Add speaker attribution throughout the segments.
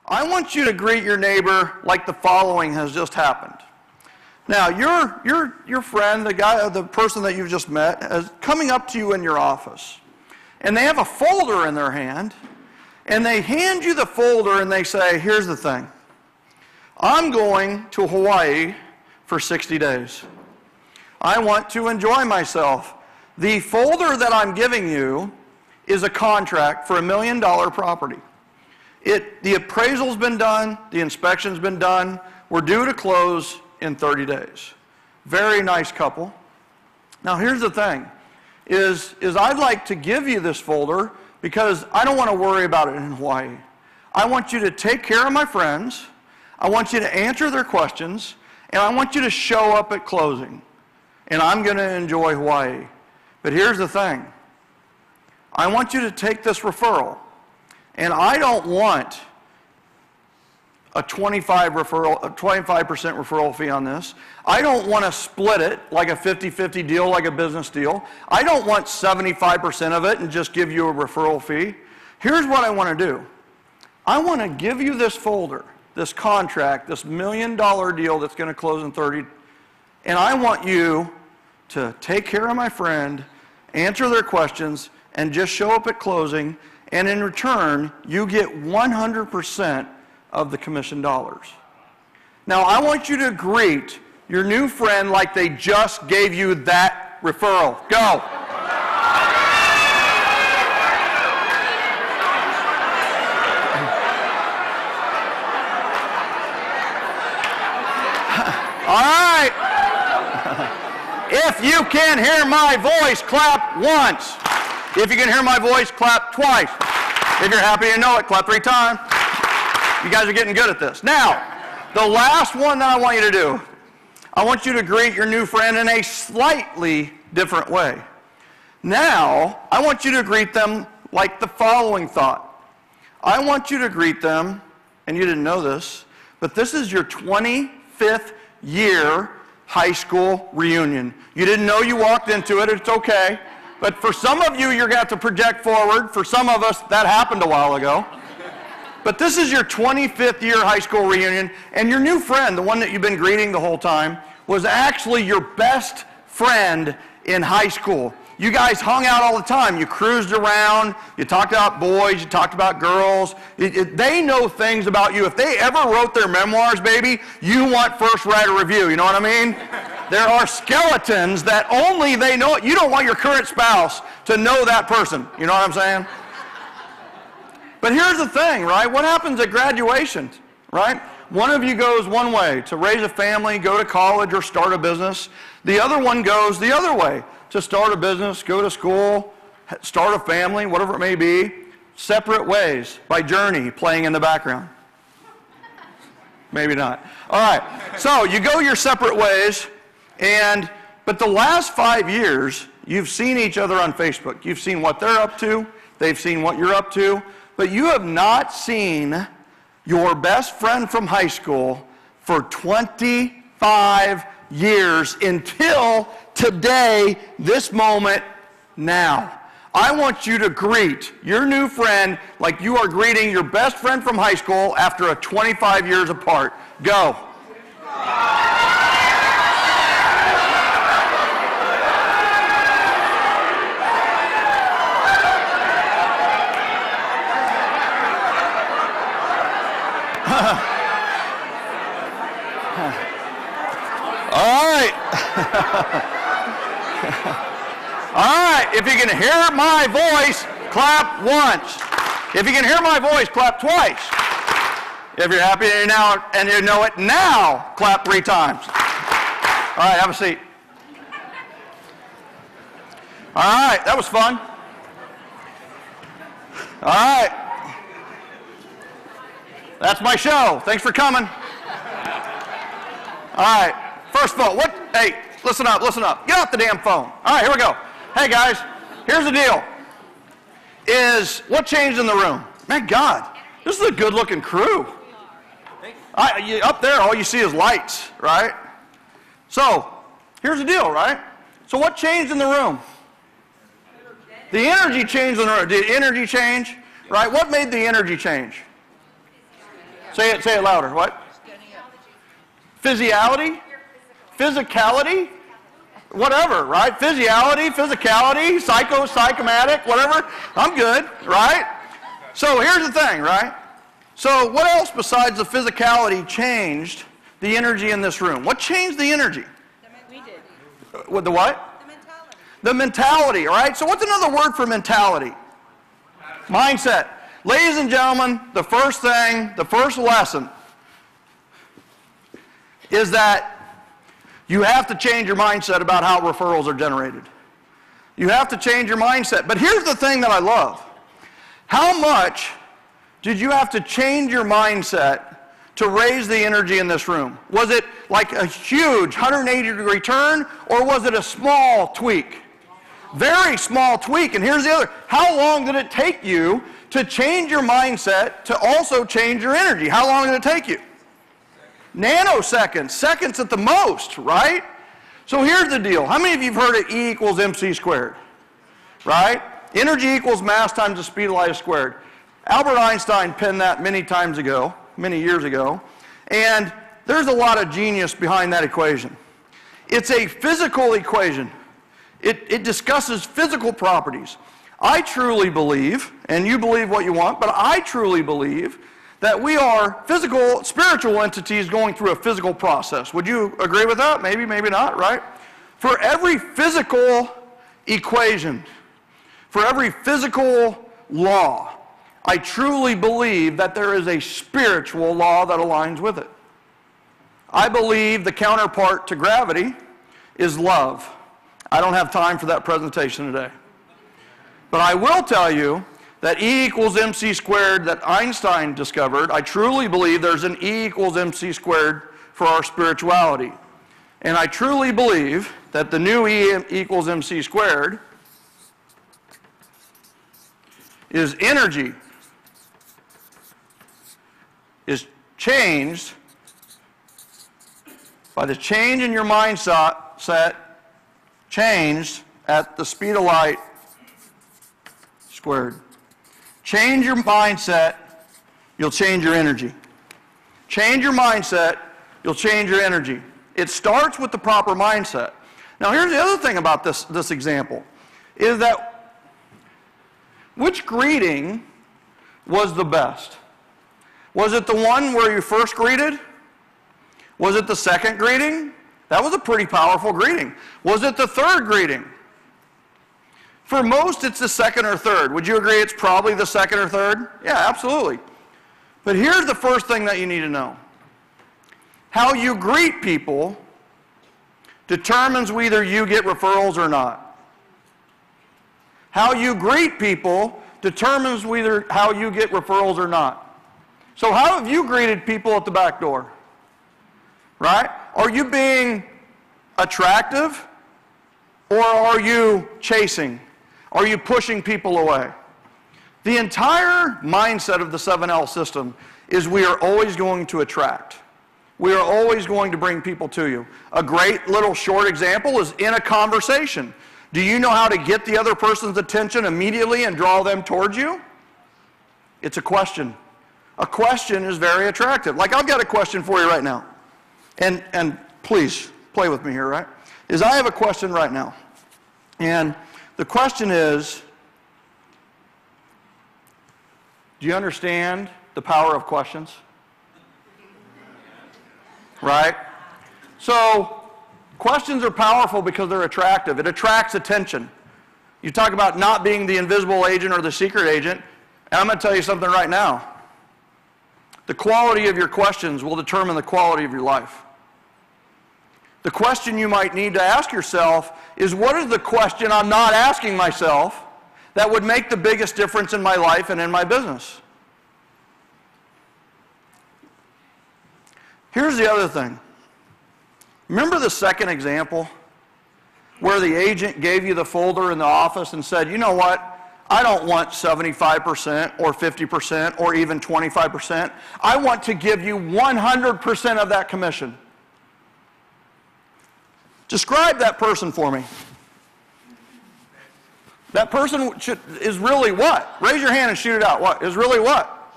Speaker 1: I want you to greet your neighbor like the following has just happened. Now, your friend, the person that you've just met, is coming up to you in your office. And they have a folder in their hand, and they hand you the folder and they say, here's the thing. I'm going to Hawaii for 60 days. I want to enjoy myself. The folder that I'm giving you is a contract for $1 million property. The appraisal's been done, the inspection's been done, we're due to close in 30 days. Very nice couple. Now here's the thing, is I'd like to give you this folder because I don't want to worry about it in Hawaii. I want you to take care of my friends, I want you to answer their questions, and I want you to show up at closing. And I'm going to enjoy Hawaii. But here's the thing, I want you to take this referral. And I don't want a 25% referral fee on this. I don't want to split it like a 50-50 deal, like a business deal. I don't want 75% of it and just give you a referral fee. Here's what I want to do. I want to give you this folder, this contract, this $1 million deal that's going to close in 30, and I want you to take care of my friend, answer their questions, and just show up at closing. And in return, you get 100% of the commission dollars. Now, I want you to greet your new friend like they just gave you that referral. Go. All right. If you can hear my voice, clap once. If you can hear my voice, clap twice. If you're happy to know it, clap 3 times. You guys are getting good at this. Now, the last one that I want you to do, I want you to greet your new friend in a slightly different way. Now, I want you to greet them like the following thought. I want you to greet them, and you didn't know this, but this is your 25th year high school reunion. You didn't know you walked into it, it's okay. But for some of you, you're going to have to project forward. For some of us, that happened a while ago. But this is your 25th year high school reunion, and your new friend, the one that you've been greeting the whole time, was actually your best friend in high school. You guys hung out all the time. You cruised around. You talked about boys. You talked about girls. They know things about you. If they ever wrote their memoirs, baby, you want first writer review. You know what I mean? There are skeletons that only they know. You don't want your current spouse to know that person. You know what I'm saying? But here's the thing, right? What happens at graduation, right? One of you goes one way, to raise a family, go to college, or start a business. The other one goes the other way, to start a business, go to school, start a family, whatever it may be. Separate ways by Journey playing in the background. Maybe not. All right, so you go your separate ways, but the last 5 years, you've seen each other on Facebook. You've seen what they're up to. They've seen what you're up to. But you have not seen your best friend from high school for 25 years until today, this moment, now. I want you to greet your new friend like you are greeting your best friend from high school after a 25 years apart. Go. All right. All right. If you can hear my voice, clap once. If you can hear my voice, clap twice. If you're happy now and you know it now, clap 3 times. All right, have a seat. All right, that was fun. All right. That's my show. Thanks for coming. All right. First phone. Hey, listen up, listen up. Get off the damn phone. All right, here we go. Hey, guys, here's the deal. What changed in the room? My God, this is a good-looking crew. Up there, all you see is lights, right? So, here's the deal, right? So what changed in the room? The energy changed in the room. Did energy change? Right? What made the energy change? Say it louder. What? Physiality? Physicality? Whatever, right? Physiality, physicality, psychomatic, whatever. I'm good, right? So here's the thing, right? So what else besides the physicality changed the energy in this room? What changed the energy?
Speaker 2: We did.
Speaker 1: With the what?
Speaker 2: The mentality.
Speaker 1: The mentality, all right? So what's another word for mentality? Mindset. Ladies and gentlemen, the first lesson is that you have to change your mindset about how referrals are generated. You have to change your mindset. But here's the thing that I love. How much did you have to change your mindset to raise the energy in this room? Was it like a huge 180-degree turn, or was it a small tweak? Very small tweak. And here's the other. How long did it take you to change your mindset to also change your energy? How long did it take you? Nanoseconds, seconds at the most, right? So here's the deal. How many of you have heard of E equals MC squared? Right? Energy equals mass times the speed of light squared. Albert Einstein penned that many years ago, and there's a lot of genius behind that equation. It's a physical equation. It discusses physical properties. I truly believe, and you believe what you want, but I truly believe that we are spiritual entities going through a physical process. Would you agree with that? Maybe, maybe not, right? For every physical equation, for every physical law, I truly believe that there is a spiritual law that aligns with it. I believe the counterpart to gravity is love. I don't have time for that presentation today. But I will tell you that E equals MC squared that Einstein discovered, I truly believe there's an E equals MC squared for our spirituality. And I truly believe that the new E equals MC squared is energy is changed by the change in your mindset changed at the speed of light squared. Change your mindset, you'll change your energy. Change your mindset, you'll change your energy. It starts with the proper mindset. Now here's the other thing about this example, is that which greeting was the best? Was it the one where you first greeted? Was it the second greeting? That was a pretty powerful greeting. Was it the third greeting? For most, it's the second or third. Would you agree it's probably the second or third? Yeah, absolutely. But here's the first thing that you need to know. How you greet people determines whether you get referrals or not. How you greet people determines whether how you get referrals or not. So how have you greeted people at the back door? Right? Are you being attractive, or are you chasing? Are you pushing people away? The entire mindset of the 7L system is we are always going to attract. We are always going to bring people to you. A great little short example is in a conversation. Do you know how to get the other person's attention immediately and draw them towards you? It's a question. A question is very attractive. Like, I've got a question for you right now. And please, play with me here, right? I have a question right now. And the question is, do you understand the power of questions? Right? So, questions are powerful because they're attractive. It attracts attention. You talk about not being the invisible agent or the secret agent, and I'm going to tell you something right now. The quality of your questions will determine the quality of your life. The question you might need to ask yourself is, what is the question I'm not asking myself that would make the biggest difference in my life and in my business? Here's the other thing. Remember the second example where the agent gave you the folder in the office and said, you know what? I don't want 75% or 50% or even 25%. I want to give you 100% of that commission. Describe that person for me. That person is really what? Raise your hand and shoot it out. What? Is really what?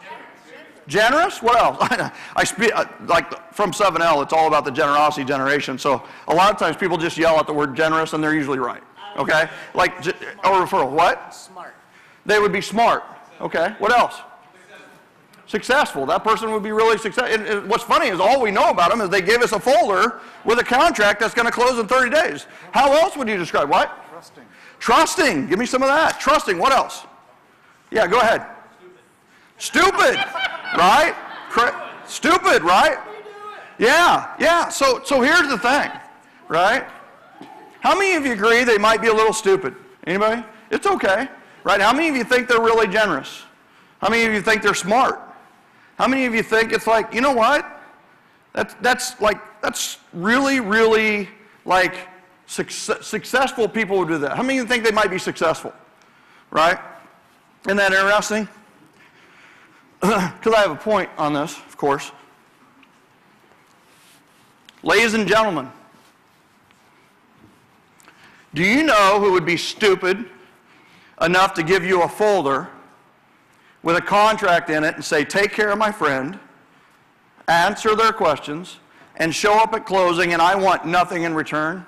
Speaker 1: Generous? What else? I speak, like from 7L, it's all about the generosity generation. So a lot of times people just yell at the word generous and they're usually right. Okay? Like, or referral. What?
Speaker 2: Smart.
Speaker 1: They would be smart. Okay. What else? Successful. That person would be really successful. And what's funny is all we know about them is they gave us a folder with a contract that's going to close in 30 days. How else would you describe? What?
Speaker 3: Trusting.
Speaker 1: Trusting. Give me some of that. Trusting. What else? Yeah, go ahead. Stupid. Right? Stupid, right? Yeah. So here's the thing, right? How many of you agree they might be a little stupid? Anybody? It's okay, right? How many of you think they're really generous? How many of you think they're smart? How many of you think it's like, you know what? That's really, really like successful people would do that. How many of you think they might be successful? Right? Isn't that interesting? Because I have a point on this, of course. Ladies and gentlemen, do you know who would be stupid enough to give you a folder with a contract in it and say, take care of my friend, answer their questions, and show up at closing, and I want nothing in return?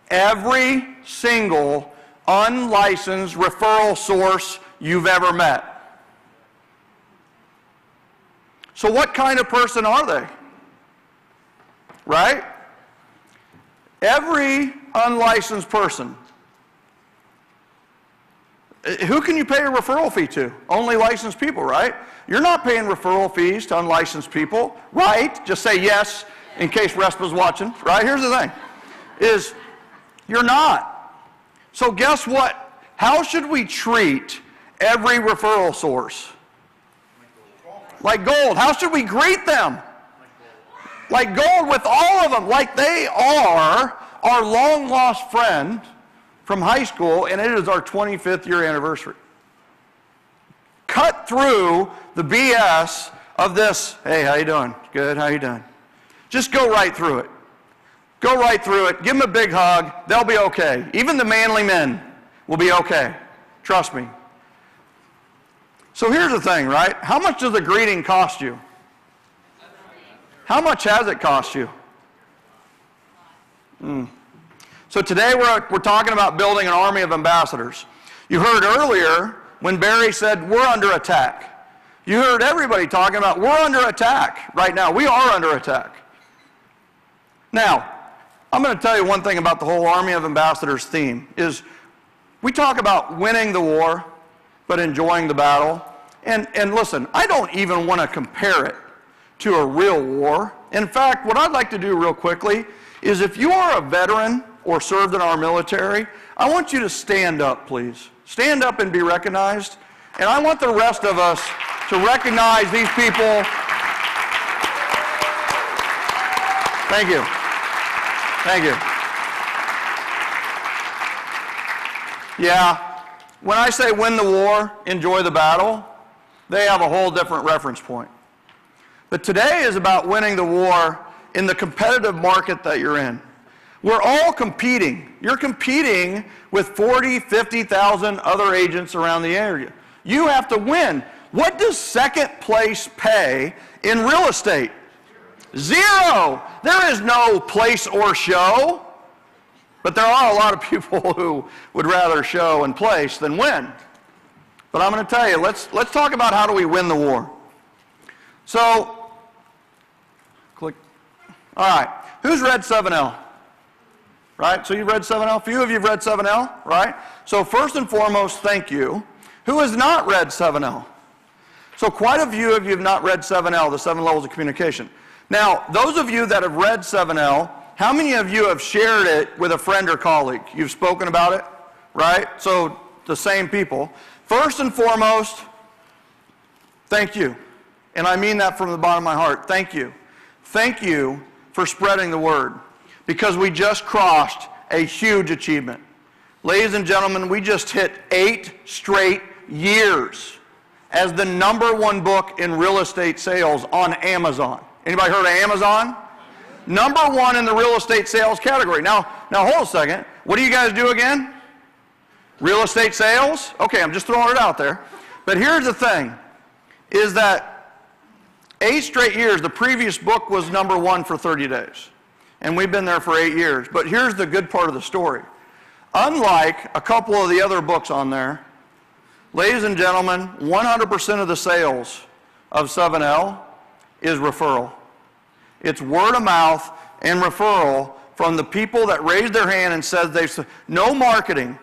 Speaker 1: Every single unlicensed referral source you've ever met. So what kind of person are they? Right? Every unlicensed person. Who can you pay a referral fee to? Only licensed people, right? You're not paying referral fees to unlicensed people, right? Just say yes in case RESPA's watching, right? Here's the thing, is you're not. So guess what? How should we treat every referral source? Like gold. How should we greet them? Like gold with all of them. Like they are our long lost friend from high school, and it is our 25th year anniversary. Cut through the BS of this, hey, how you doing? Good, how you doing? Just go right through it. Go right through it. Give them a big hug. They'll be okay. Even the manly men will be okay. Trust me. So here's the thing, right? How much does a greeting cost you? How much has it cost you? So today we're talking about building an army of ambassadors. You heard earlier when Barry said we're under attack. You heard everybody talking about we're under attack right now. We are under attack. Now, I'm going to tell you one thing about the whole army of ambassadors theme is we talk about winning the war, but enjoying the battle. And listen, I don't even want to compare it to a real war. In fact, what I'd like to do real quickly is if you are a veteran or served in our military, I want you to stand up, please. Stand up and be recognized. And I want the rest of us to recognize these people. Thank you. Thank you. Yeah. When I say win the war, enjoy the battle, they have a whole different reference point. But today is about winning the war in the competitive market that you're in. We're all competing. You're competing with 40, 50,000 other agents around the area. You have to win. What does second place pay in real estate? Zero. There is no place or show. But there are a lot of people who would rather show and place than win. But I'm going to tell you, let's talk about how do we win the war. So, click. All right. Who's read 7L? Right? So you've read 7L? A few of you have read 7L, right? So first and foremost, thank you. Who has not read 7L? So quite a few of you have not read 7L, the 7 levels of communication. Now, those of you that have read 7L, how many of you have shared it with a friend or colleague? You've spoken about it, right? So the same people. First and foremost, thank you. And I mean that from the bottom of my heart. Thank you. Thank you for spreading the word, because we just crossed a huge achievement. Ladies and gentlemen, we just hit 8 straight years as the #1 book in real estate sales on Amazon. Anybody heard of Amazon? #1 in the real estate sales category. Now hold a second. What do you guys do again? Real estate sales? Okay, I'm just throwing it out there. But here's the thing, is that 8 straight years. The previous book was #1 for 30 days. And we've been there for 8 years. But here's the good part of the story. Unlike a couple of the other books on there, ladies and gentlemen, 100% of the sales of 7L is referral. It's word of mouth and referral from the people that raised their hand and said no marketing,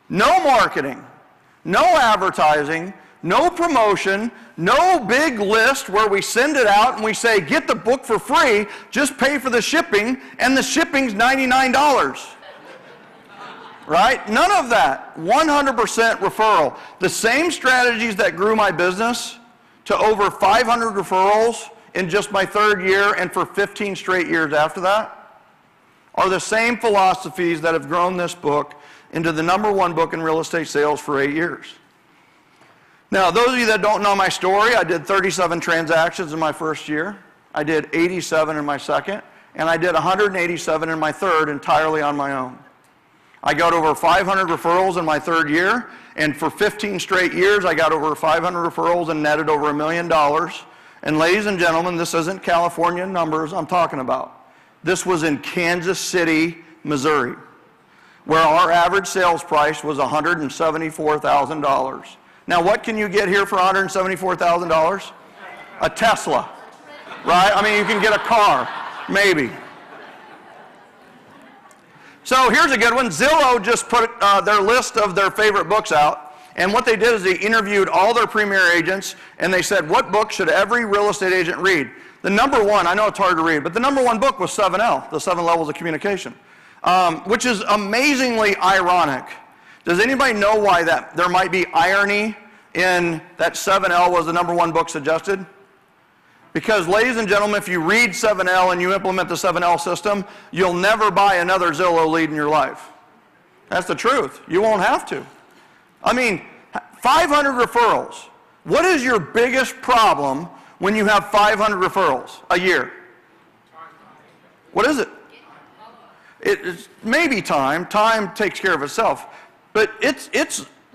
Speaker 1: no advertising, no promotion, no big list where we send it out and we say, get the book for free, just pay for the shipping, and the shipping's $99. Right? None of that. 100% referral. The same strategies that grew my business to over 500 referrals in just my 3rd year and for 15 straight years after that are the same philosophies that have grown this book into the #1 book in real estate sales for 8 years. Now, those of you that don't know my story, I did 37 transactions in my 1st year. I did 87 in my 2nd, and I did 187 in my 3rd entirely on my own. I got over 500 referrals in my 3rd year, and for 15 straight years, I got over 500 referrals and netted over $1 million. And ladies and gentlemen, this isn't California numbers I'm talking about. This was in Kansas City, Missouri, where our average sales price was $174,000. Now, what can you get here for $174,000? A Tesla, right? I mean, you can get a car, maybe. So here's a good one. Zillow just put their list of their favorite books out, and what they did is they interviewed all their premier agents, and they said, what book should every real estate agent read? The #1, I know it's hard to read, but the #1 book was 7L, The 7 Levels of Communication, which is amazingly ironic. Does anybody know why that there might be irony in that 7L was the #1 book suggested? Because, ladies and gentlemen, if you read 7L and you implement the 7L system, you'll never buy another Zillow lead in your life. That's the truth. You won't have to. I mean, 500 referrals. What is your biggest problem when you have 500 referrals a year? What is it? It's maybe time. Time takes care of itself. But it's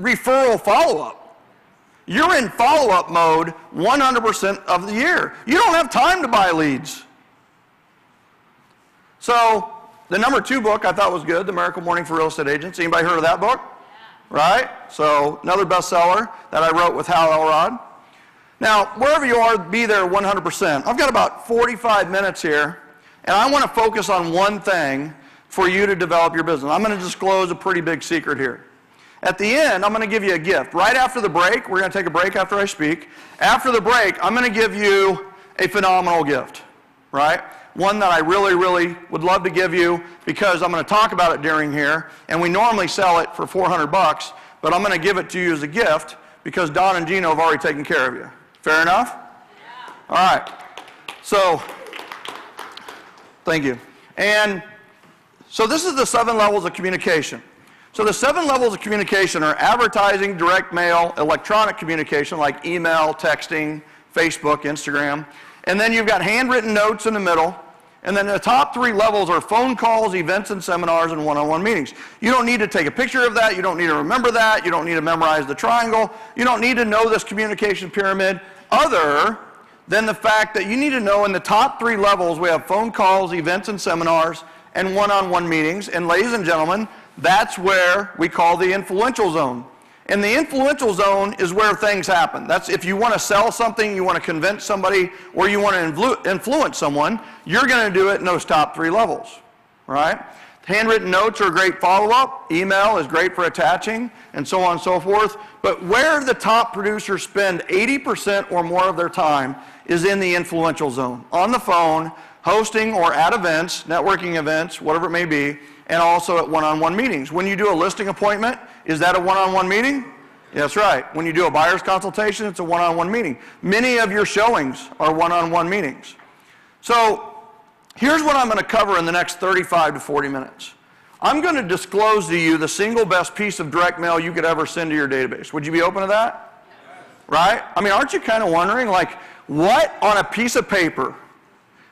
Speaker 1: referral follow-up. You're in follow-up mode 100% of the year. You don't have time to buy leads. So the #2 book I thought was good, The Miracle Morning for Real Estate Agents. Anybody heard of that book? Yeah. Right? So another bestseller that I wrote with Hal Elrod. Now, wherever you are, be there 100%. I've got about 45 minutes here, and I want to focus on one thing for you to develop your business. I'm going to disclose a pretty big secret here. At the end, I'm going to give you a gift. Right after the break, we're going to take a break after I speak. After the break, I'm going to give you a phenomenal gift, right? One that I really, really would love to give you because I'm going to talk about it during here, and we normally sell it for $400, but I'm going to give it to you as a gift because Don and Gino have already taken care of you. Fair enough? Yeah. All right. So, thank you. And so this is the 7 levels of communication. So the 7 levels of communication are advertising, direct mail, electronic communication like email, texting, Facebook, Instagram. And then you've got handwritten notes in the middle. And then the top 3 levels are phone calls, events and seminars, and one-on-one meetings. You don't need to take a picture of that. You don't need to remember that. You don't need to memorize the triangle. You don't need to know this communication pyramid other than the fact that you need to know in the top 3 levels we have phone calls, events and seminars, and one-on-one meetings. And ladies and gentlemen, that's where we call the influential zone. And the influential zone is where things happen. That's if you want to sell something, you want to convince somebody, or you want to influence someone, you're going to do it in those top 3 levels, right? Handwritten notes are a great follow-up. Email is great for attaching, and so on and so forth. But where the top producers spend 80% or more of their time is in the influential zone, on the phone, hosting or at events, networking events, whatever it may be, and also at one-on-one meetings. When you do a listing appointment, is that a one-on-one meeting? That's right. When you do a buyer's consultation, it's a one-on-one meeting. Many of your showings are one-on-one meetings. So here's what I'm going to cover in the next 35 to 40 minutes. I'm going to disclose to you the single best piece of direct mail you could ever send to your database. Would you be open to that? Right? I mean, aren't you kind of wondering, like, what on a piece of paper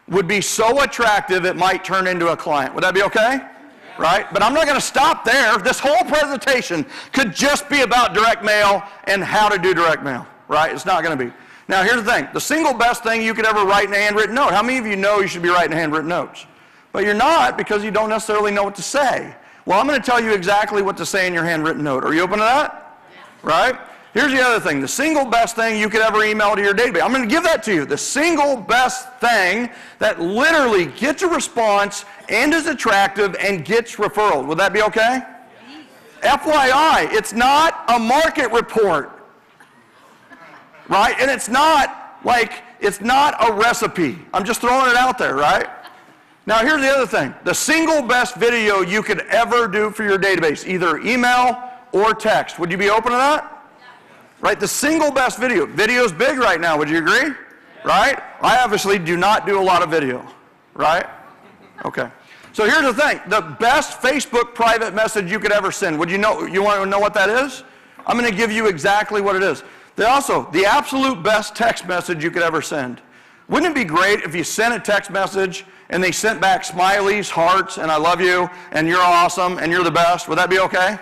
Speaker 1: would be so attractive it might turn into a client? Would that be okay? Right? But I'm not going to stop there. This whole presentation could just be about direct mail and how to do direct mail, right? It's not going to be. Now, here's the thing. The single best thing you could ever write in a handwritten note. How many of you know you should be writing handwritten notes? But you're not because you don't necessarily know what to say. Well, I'm going to tell you exactly what to say in your handwritten note. Are you open to that? Right? Here's the other thing. The single best thing you could ever email to your database. I'm going to give that to you. The single best thing that literally gets a response and is attractive and gets referrals. Would that be okay? FYI, it's not a market report. Right? And it's not a recipe. I'm just throwing it out there, right? Now, here's the other thing. The single best video you could ever do for your database, either email or text. Would you be open to that? Right? The single best video. Video's big right now. Would you agree? Right? I obviously do not do a lot of video. Right? Okay. So here's the thing. The best Facebook private message you could ever send. You want to know what that is? I'm going to give you exactly what it is. The absolute best text message you could ever send. Wouldn't it be great if you sent a text message and they sent back smileys, hearts, and I love you, and you're awesome, and you're the best? Would that be okay?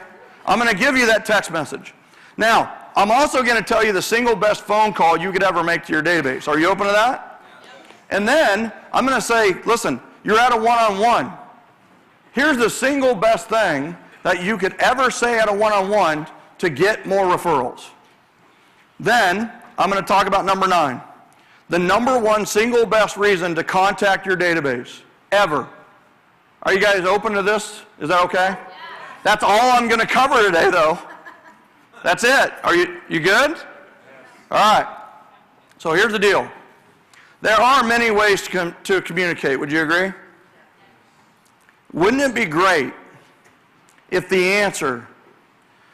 Speaker 1: I'm going to give you that text message. Now, I'm also going to tell you the single best phone call you could ever make to your database. Are you open to that? And then I'm going to say, listen, you're at a one-on-one. Here's the single best thing that you could ever say at a one-on-one to get more referrals. Then I'm going to talk about number 9. The number one single best reason to contact your database ever. Are you guys open to this? Is that okay? Yeah. That's all I'm going to cover today, though. That's it. Are you good? All right. So here's the deal. There are many ways to communicate. Would you agree? Wouldn't it be great if the answer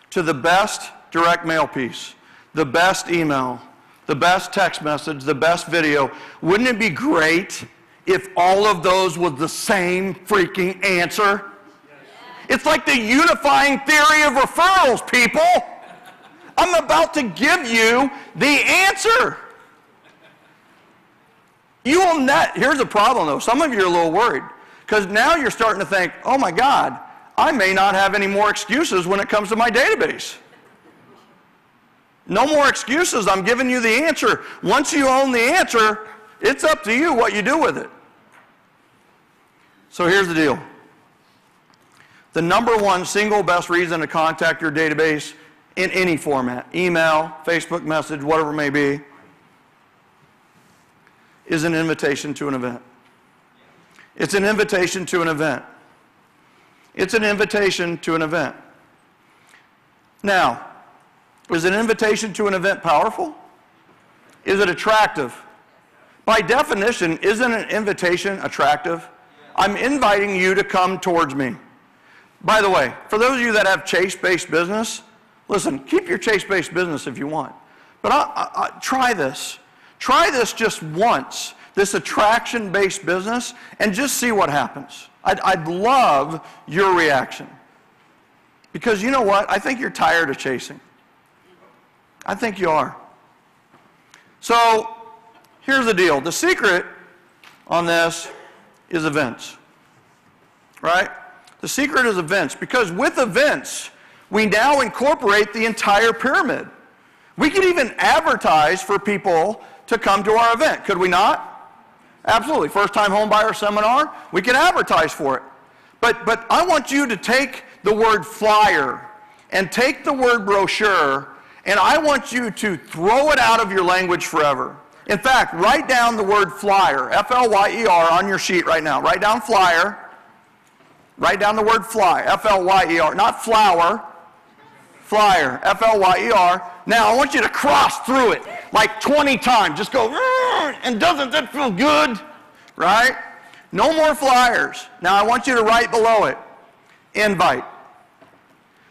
Speaker 1: to the best direct mail piece, the best email, the best text message, the best video, wouldn't it be great if all of those was the same freaking answer? It's like the unifying theory of referrals, people. I'm about to give you the answer. You will not. Here's the problem, though. Some of you are a little worried because now you're starting to think, oh my God, I may not have any more excuses when it comes to my database. No more excuses. I'm giving you the answer. Once you own the answer, it's up to you what you do with it. So here's the deal. The number one single best reason to contact your database in any format, email, Facebook message, whatever it may be, is an invitation to an event. It's an invitation to an event. It's an invitation to an event. Now, is an invitation to an event powerful? Is it attractive? By definition, isn't an invitation attractive? I'm inviting you to come towards me. By the way, for those of you that have chase-based business, listen, keep your chase-based business if you want. But try this. Try this just once, this attraction-based business, and just see what happens. I'd love your reaction. Because you know what? I think you're tired of chasing. I think you are. So here's the deal. The secret on this is events. Right? The secret is events. Because with events, we now incorporate the entire pyramid. We could even advertise for people to come to our event. Could we not? Absolutely. First-time home buyer seminar, we can advertise for it. But I want you to take the word flyer and take the word brochure, and I want you to throw it out of your language forever. In fact, write down the word flyer, F-L-Y-E-R, on your sheet right now. Write down flyer. Write down the word fly, F-L-Y-E-R, not flower, flyer, F-L-Y-E-R. Now, I want you to cross through it like 20 times. Just go, and doesn't that feel good? Right? No more flyers. Now, I want you to write below it, invite.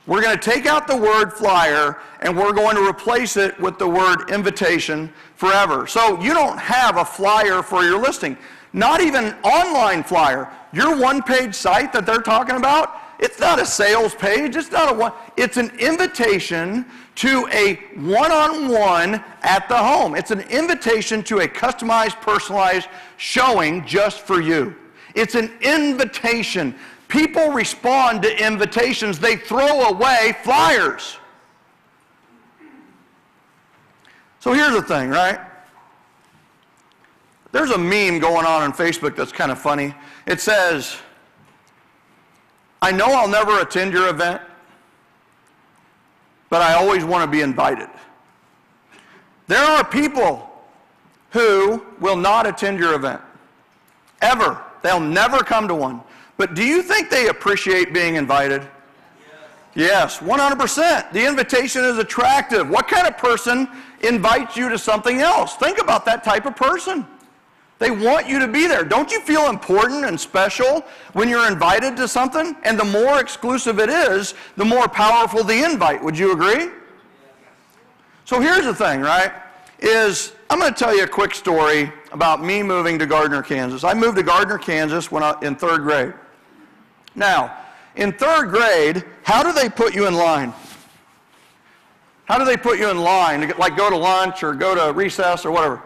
Speaker 1: We're going to take out the word flyer, and we're going to replace it with the word invitation forever. So you don't have a flyer for your listing. Not even an online flyer. Your one-page site that they're talking about, it's not a sales page. It's not a one. It's an invitation to a one-on-one at the home. It's an invitation to a customized, personalized showing just for you. It's an invitation. People respond to invitations. They throw away flyers. So here's the thing, right? There's a meme going on Facebook that's kind of funny. It says, I know I'll never attend your event, but I always want to be invited. There are people who will not attend your event, ever. They'll never come to one. But do you think they appreciate being invited? Yes, 100%. The invitation is attractive. What kind of person invites you to something else? Think about that type of person. They want you to be there. Don't you feel important and special when you're invited to something? And the more exclusive it is, the more powerful the invite. Would you agree? So here's the thing, right? I'm going to tell you a quick story about me moving to Gardner, Kansas. I moved to Gardner, Kansas when in 3rd grade. Now, in 3rd grade, how do they put you in line? How do they put you in line to like go to lunch or go to recess or whatever?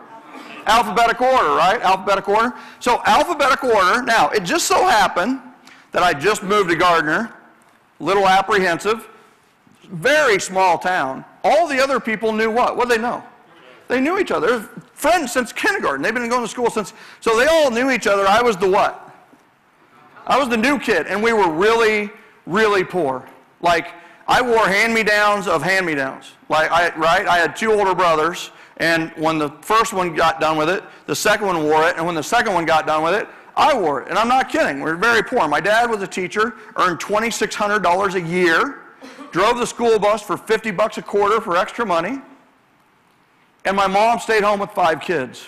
Speaker 1: Alphabetical order, right? Alphabetical order. So alphabetical order. Now, it just so happened that I just moved to Gardner, little apprehensive, very small town. All the other people knew what? What did they know? They knew each other. They're friends since kindergarten. They've been going to school since, so they all knew each other. I was the what? I was the new kid, and we were really, really poor. Like, I wore hand-me-downs of hand-me-downs. Like, I had 2 older brothers, and when the first one got done with it, the second one wore it, and when the second one got done with it, I wore it. And I'm not kidding. We were very poor. My dad was a teacher, earned $2,600 a year, drove the school bus for $50 a quarter for extra money, and my mom stayed home with 5 kids.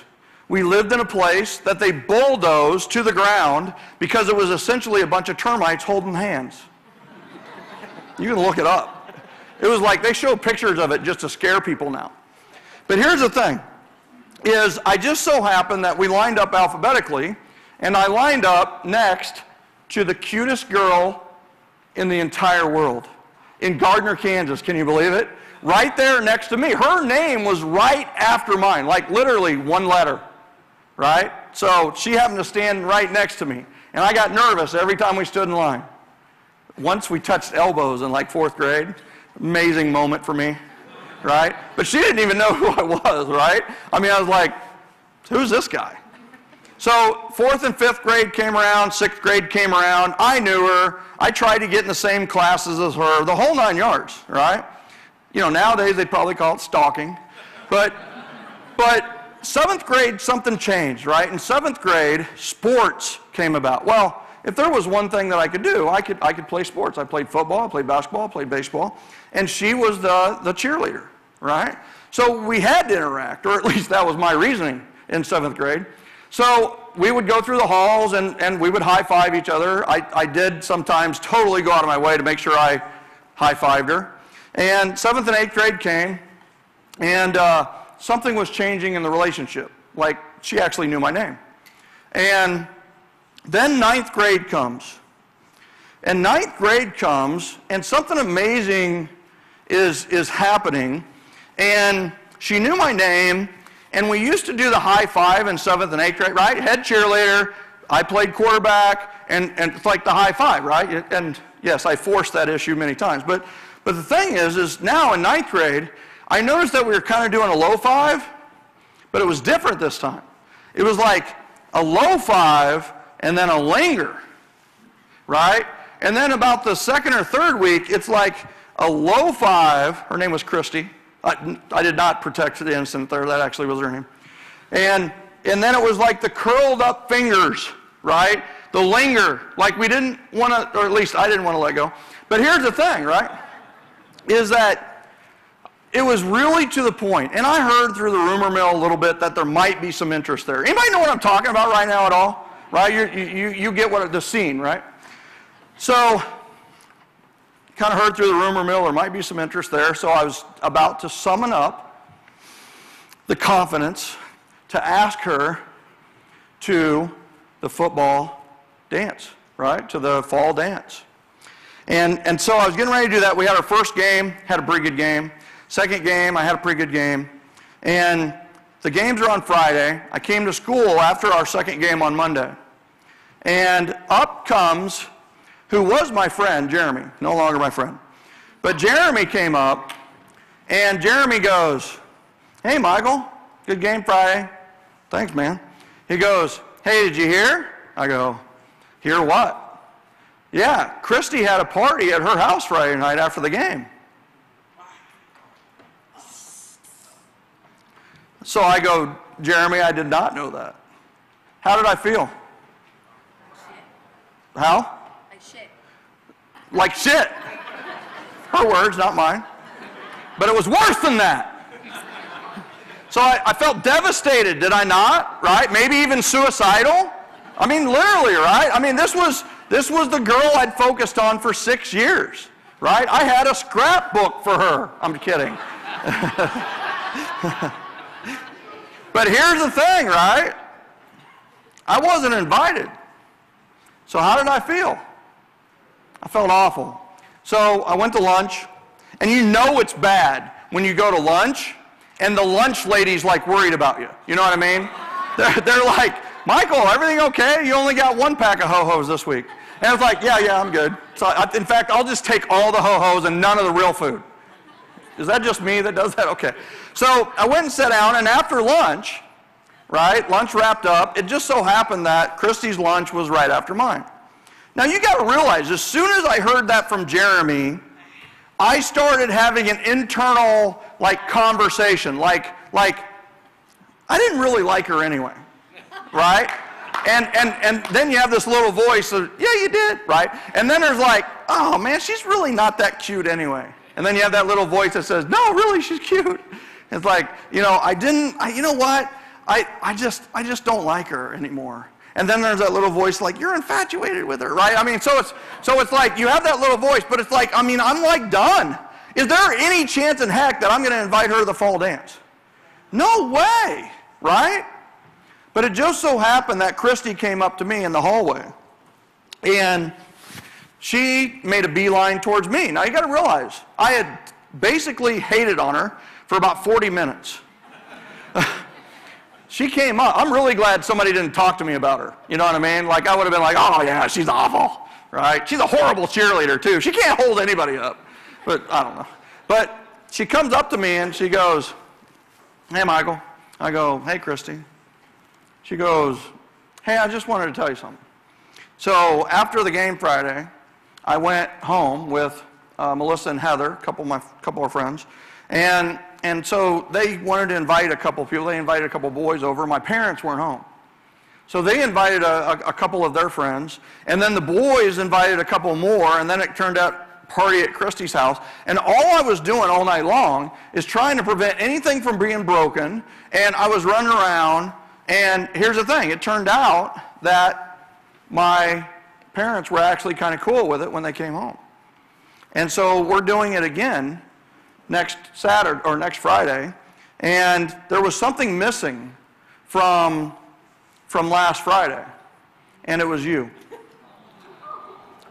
Speaker 1: We lived in a place that they bulldozed to the ground because it was essentially a bunch of termites holding hands. You can look it up. It was like they show pictures of it just to scare people now. But here's the thing, I just so happened that we lined up alphabetically, and I lined up next to the cutest girl in the entire world in Gardner, Kansas. Can you believe it? Right there next to me. Her name was right after mine, like literally one letter, right? So she happened to stand right next to me, and I got nervous every time we stood in line. Once we touched elbows in like 4th grade, amazing moment for me. Right? But she didn't even know who I was, right? I mean, I was like, who's this guy? So 4th and 5th grade came around, 6th grade came around. I knew her. I tried to get in the same classes as her, the whole 9 yards, right? You know, nowadays they'd probably call it stalking. But 7th grade, something changed, right? In 7th grade, sports came about. Well, if there was one thing that I could do, I could play sports. I played football, I played basketball, I played baseball, and she was the cheerleader, right? So we had to interact, or at least that was my reasoning in 7th grade. So we would go through the halls and we would high-five each other. I did sometimes totally go out of my way to make sure I high-fived her. And 7th and 8th grade came, and something was changing in the relationship. Like, she actually knew my name. And then 9th grade comes. And 9th grade comes, and something amazing is happening. And she knew my name, and we used to do the high five in 7th and 8th grade, right? Head cheerleader, I played quarterback, and it's like the high five, right? And yes, I forced that issue many times. But the thing is now in 9th grade, I noticed that we were kind of doing a low five, but it was different this time. It was like a low five, and then a linger, right? And then about the 2nd or 3rd week, it's like a low five. Her name was Christy. I did not protect the innocent there. That actually was her name. And then it was like the curled up fingers, right? The linger, like we didn't want to, or at least I didn't want to let go. But here's the thing, right? Is that it was really to the point, and I heard through the rumor mill a little bit that there might be some interest there. Anybody know what I'm talking about right now at all? Right? You get what the scene, right? So, kind of heard through the rumor mill there might be some interest there. So I was about to summon up the confidence to ask her to the football dance, right? To the fall dance. And so I was getting ready to do that. We had our first game, had a pretty good game. Second game, I had a pretty good game. And the games are on Friday. I came to school after our second game on Monday. And up comes, who was my friend, Jeremy, no longer my friend. But Jeremy came up, and Jeremy goes, "Hey, Michael, good game Friday." "Thanks, man." He goes, hey, did you hear? I go, hear what? Yeah, Christy had a party at her house Friday night after the game. So I go, Jeremy, I did not know that. How did I feel?
Speaker 2: Shit.
Speaker 1: How?
Speaker 2: Like shit.
Speaker 1: Like shit. Her words, not mine. But it was worse than that. So I felt devastated, did I not? Right? Maybe even suicidal? I mean, literally, right? I mean, this was the girl I'd focused on for 6 years, right? I had a scrapbook for her. I'm kidding. But here's the thing, right? I wasn't invited. So how did I feel? I felt awful. So I went to lunch, and you know it's bad when you go to lunch and the lunch lady's like worried about you. You know what I mean? They're like, Michael, everything okay? You only got 1 pack of ho-hos this week. And it's like, yeah, I'm good. So in fact, I'll just take all the ho-hos and none of the real food. Is that just me that does that? Okay. So I went and sat down, and after lunch, right, lunch wrapped up, it just so happened that Christy's lunch was right after mine. Now you got to realize, as soon as I heard that from Jeremy, I started having an internal conversation, like I didn't really like her anyway, right? And then you have this little voice of, yeah, you did, right? And then there's like, oh man, she's really not that cute anyway. And then you have that little voice that says, no, really, she's cute. It's like, you know, you know what? I just don't like her anymore. And then there's that little voice like, you're infatuated with her, right? I mean, so it's like you have that little voice, but it's like, I mean, I'm like done. Is there any chance in heck that I'm going to invite her to the fall dance? No way, right? But it just so happened that Christy came up to me in the hallway, and she made a beeline towards me. Now you got to realize, I had basically hated on her for about 40 minutes. She came up. I'm really glad somebody didn't talk to me about her. You know what I mean? Like, I would have been like, oh, yeah, she's awful, right? She's a horrible cheerleader, too. She can't hold anybody up. But I don't know. But she comes up to me, and she goes, hey, Michael. I go, hey, Christy. She goes, hey, I just wanted to tell you something. So after the game Friday, I went home with Melissa and Heather, a couple of friends, and so they wanted to invite a couple of people. They invited a couple of boys over. My parents weren't home. So they invited a couple of their friends, and then the boys invited a couple more, and then it turned out party at Christy's house. And all I was doing all night long is trying to prevent anything from being broken, and I was running around, and here's the thing. It turned out that my parents were actually kind of cool with it when they came home. And so we're doing it again next Saturday or next Friday, and there was something missing from last Friday, and it was you.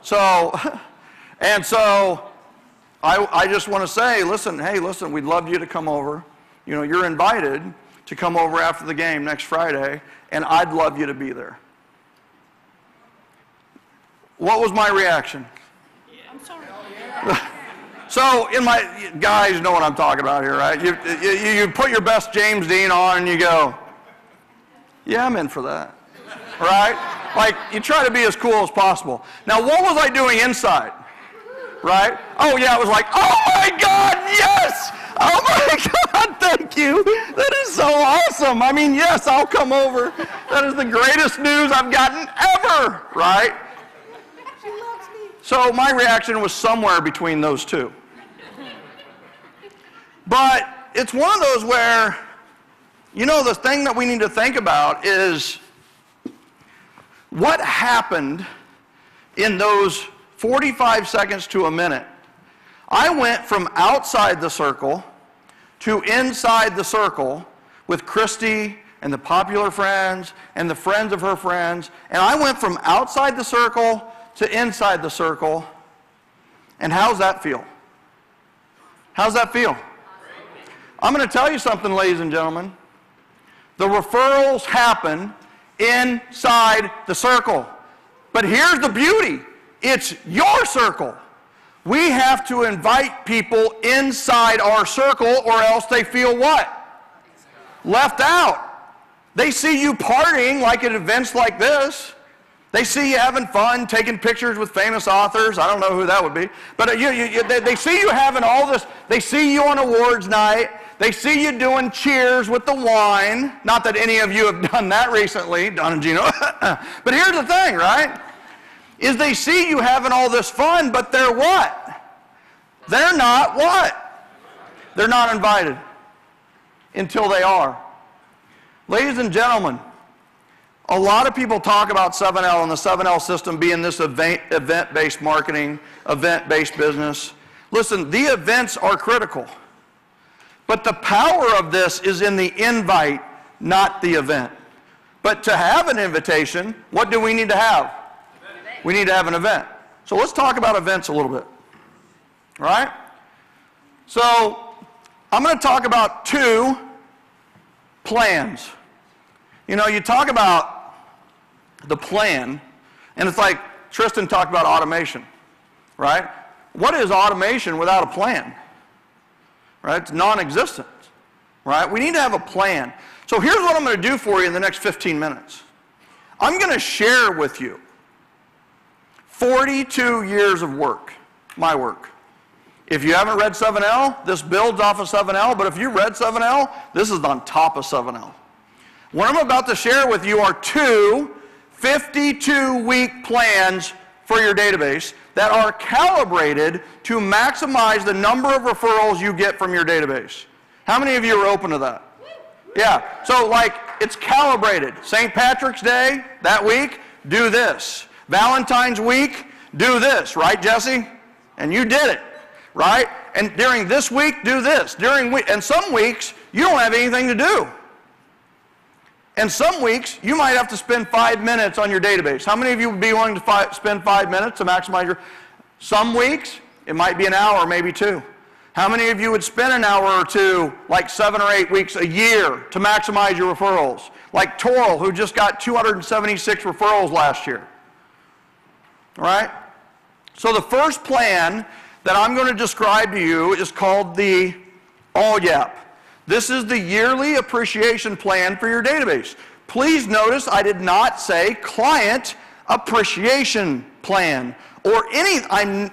Speaker 1: So, and so I just want to say, listen, we'd love you to come over. You know, you're invited to come over after the game next Friday, and I'd love you to be there. What was my reaction?
Speaker 2: I'm sorry.
Speaker 1: So, guys know what I'm talking about here, right? You put your best James Dean on and you go, yeah, I'm in for that, right? Like, you try to be as cool as possible. Now, what was I doing inside, right? Oh, yeah, I was like, oh my God, yes! Oh my God, thank you. That is so awesome. I mean, yes, I'll come over. That is the greatest news I've gotten ever, right?
Speaker 2: She loves me.
Speaker 1: So my reaction was somewhere between those two. But it's one of those where, you know, the thing that we need to think about is what happened in those 45 seconds to a minute. I went from outside the circle to inside the circle with Christy and the popular friends and the friends of her friends, and I went from outside the circle to inside the circle. And how's that feel? How's that feel? I'm going to tell you something, ladies and gentlemen. The referrals happen inside the circle. But here's the beauty. It's your circle. We have to invite people inside our circle, or else they feel what? Left out. They see you partying like at events like this. They see you having fun, taking pictures with famous authors. I don't know who that would be. But they see you having all this. They see you on awards night. They see you doing cheers with the wine. Not that any of you have done that recently, Don and Gino. But here's the thing, right? Is they see you having all this fun, but they're what? They're not what? They're not invited until they are. Ladies and gentlemen, a lot of people talk about 7L and the 7L system being this event-based marketing, event-based business. Listen, the events are critical. But the power of this is in the invite, not the event. But to have an invitation, what do we need to have? We need to have an event. So let's talk about events a little bit. All right? So I'm going to talk about 2 plans. You know, you talk about the plan, and it's like Tristan talked about automation, right? What is automation without a plan? Right? It's non-existent, right? We need to have a plan. So here's what I'm going to do for you in the next 15 minutes. I'm going to share with you 42 years of work, my work. If you haven't read 7L, this builds off of 7L, but if you read 7L, this is on top of 7L. What I'm about to share with you are 2 52-week plans for your database that are calibrated to maximize the number of referrals you get from your database. How many of you are open to that? Yeah, so like it's calibrated. St. Patrick's Day, that week, do this. Valentine's week, do this, right, Jesse? And you did it, right? And during this week, do this. And some weeks, you don't have anything to do. And some weeks, you might have to spend 5 minutes on your database. How many of you would be willing to spend 5 minutes to maximize your... Some weeks, it might be an hour, maybe 2. How many of you would spend an hour or 2, like 7 or 8 weeks a year, to maximize your referrals? Like Toral, who just got 276 referrals last year. All right? So the first plan that I'm going to describe to you is called the ALLYAP. This is the yearly appreciation plan for your database. Please notice I did not say client appreciation plan or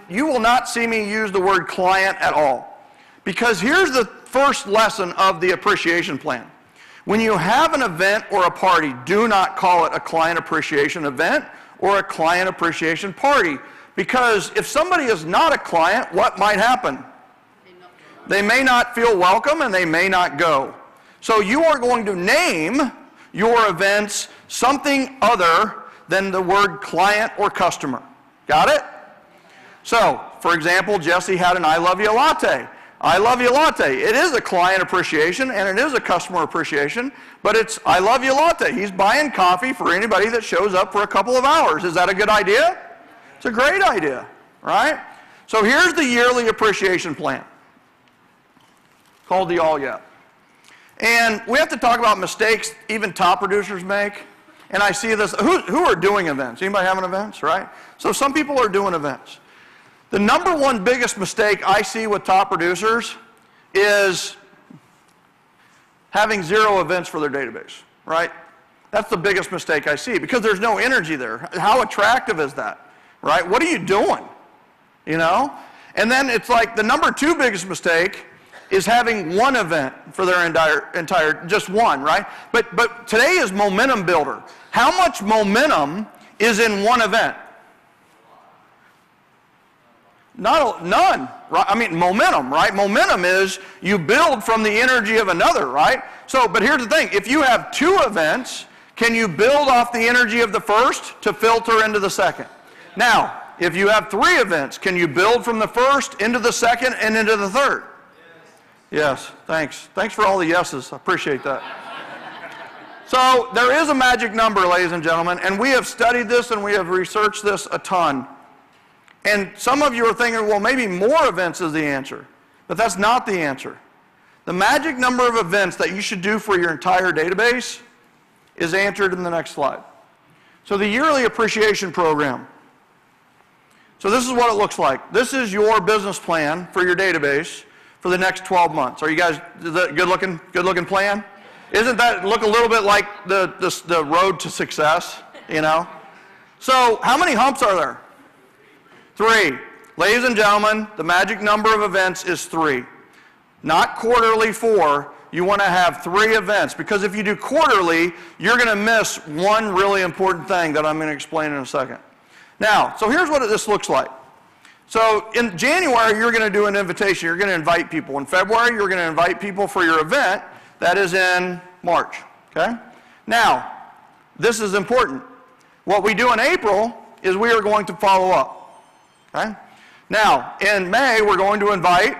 Speaker 1: you will not see me use the word client at all. Because here's the first lesson of the appreciation plan. When you have an event or a party, do not call it a client appreciation event or a client appreciation party. Because if somebody is not a client, what might happen? They may not feel welcome and they may not go. So you are going to name your events something other than the word client or customer. Got it? So, for example, Jesse had an I love you latte. I love you latte. It is a client appreciation and it is a customer appreciation, but it's I love you latte. He's buying coffee for anybody that shows up for a couple of hours. Is that a good idea? It's a great idea, right? So here's the yearly appreciation plan, called the ALLYAP. And we have to talk about mistakes even top producers make. And I see this, who are doing events? Anybody having events, right? So some people are doing events. The number one biggest mistake I see with top producers is having 0 events for their database, right? That's the biggest mistake I see because there's no energy there. How attractive is that, right? What are you doing, you know? And then it's like the number 2 biggest mistake is having 1 event for their entire just one, right? But today is momentum builder. How much momentum is in 1 event? None, right? I mean, momentum, right? Momentum is you build from the energy of another, right? So, but here's the thing. If you have 2 events, can you build off the energy of the first to filter into the second? Now, if you have 3 events, can you build from the first into the second and into the third? Yes, thanks. Thanks for all the yeses. I appreciate that. So there is a magic number, ladies and gentlemen, and we have studied this and we have researched this a ton. And some of you are thinking, well, maybe more events is the answer. But that's not the answer. The magic number of events that you should do for your entire database is answered in the next slide. So the yearly appreciation program. So this is what it looks like. This is your business plan for your database for the next 12 months. Are you guys, is that good looking plan? Isn't that look a little bit like the road to success, you know? So how many humps are there? 3. Ladies and gentlemen, the magic number of events is 3. Not quarterly 4. You want to have 3 events, because if you do quarterly, you're going to miss one really important thing that I'm going to explain in a second. Now, so here's what this looks like. So in January, you're going to do an invitation. You're going to invite people. In February, you're going to invite people for your event. That is in March, okay? Now, this is important. What we do in April is we are going to follow up, okay? Now, in May, we're going to invite.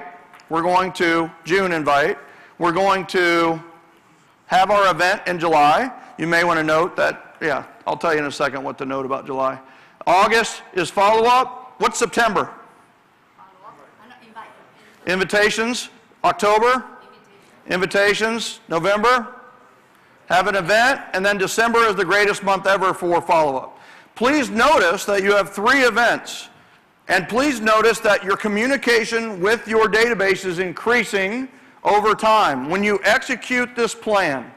Speaker 1: We're going to June invite. We're going to have our event in July. You may want to note that, yeah, I'll tell you in a second what to note about July. August is follow-up. What's September? Invitations. October? Invitations. November? Have an event. And then December is the greatest month ever for follow-up. Please notice that you have 3 events. And please notice that your communication with your database is increasing over time. When you execute this plan,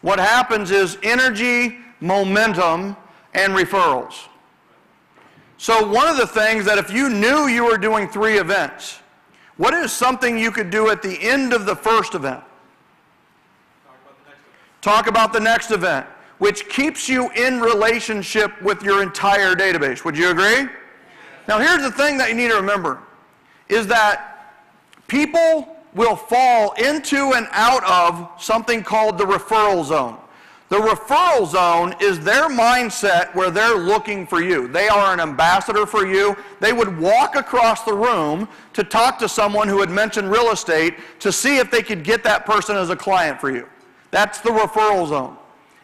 Speaker 1: what happens is energy, momentum, and referrals. So one of the things that if you knew you were doing 3 events, what is something you could do at the end of the first event? Talk about the next event, which keeps you in relationship with your entire database. Would you agree? Now here's the thing that you need to remember, is that people will fall into and out of something called the referral zone. The referral zone is their mindset where they're looking for you. They are an ambassador for you. They would walk across the room to talk to someone who had mentioned real estate to see if they could get that person as a client for you. That's the referral zone.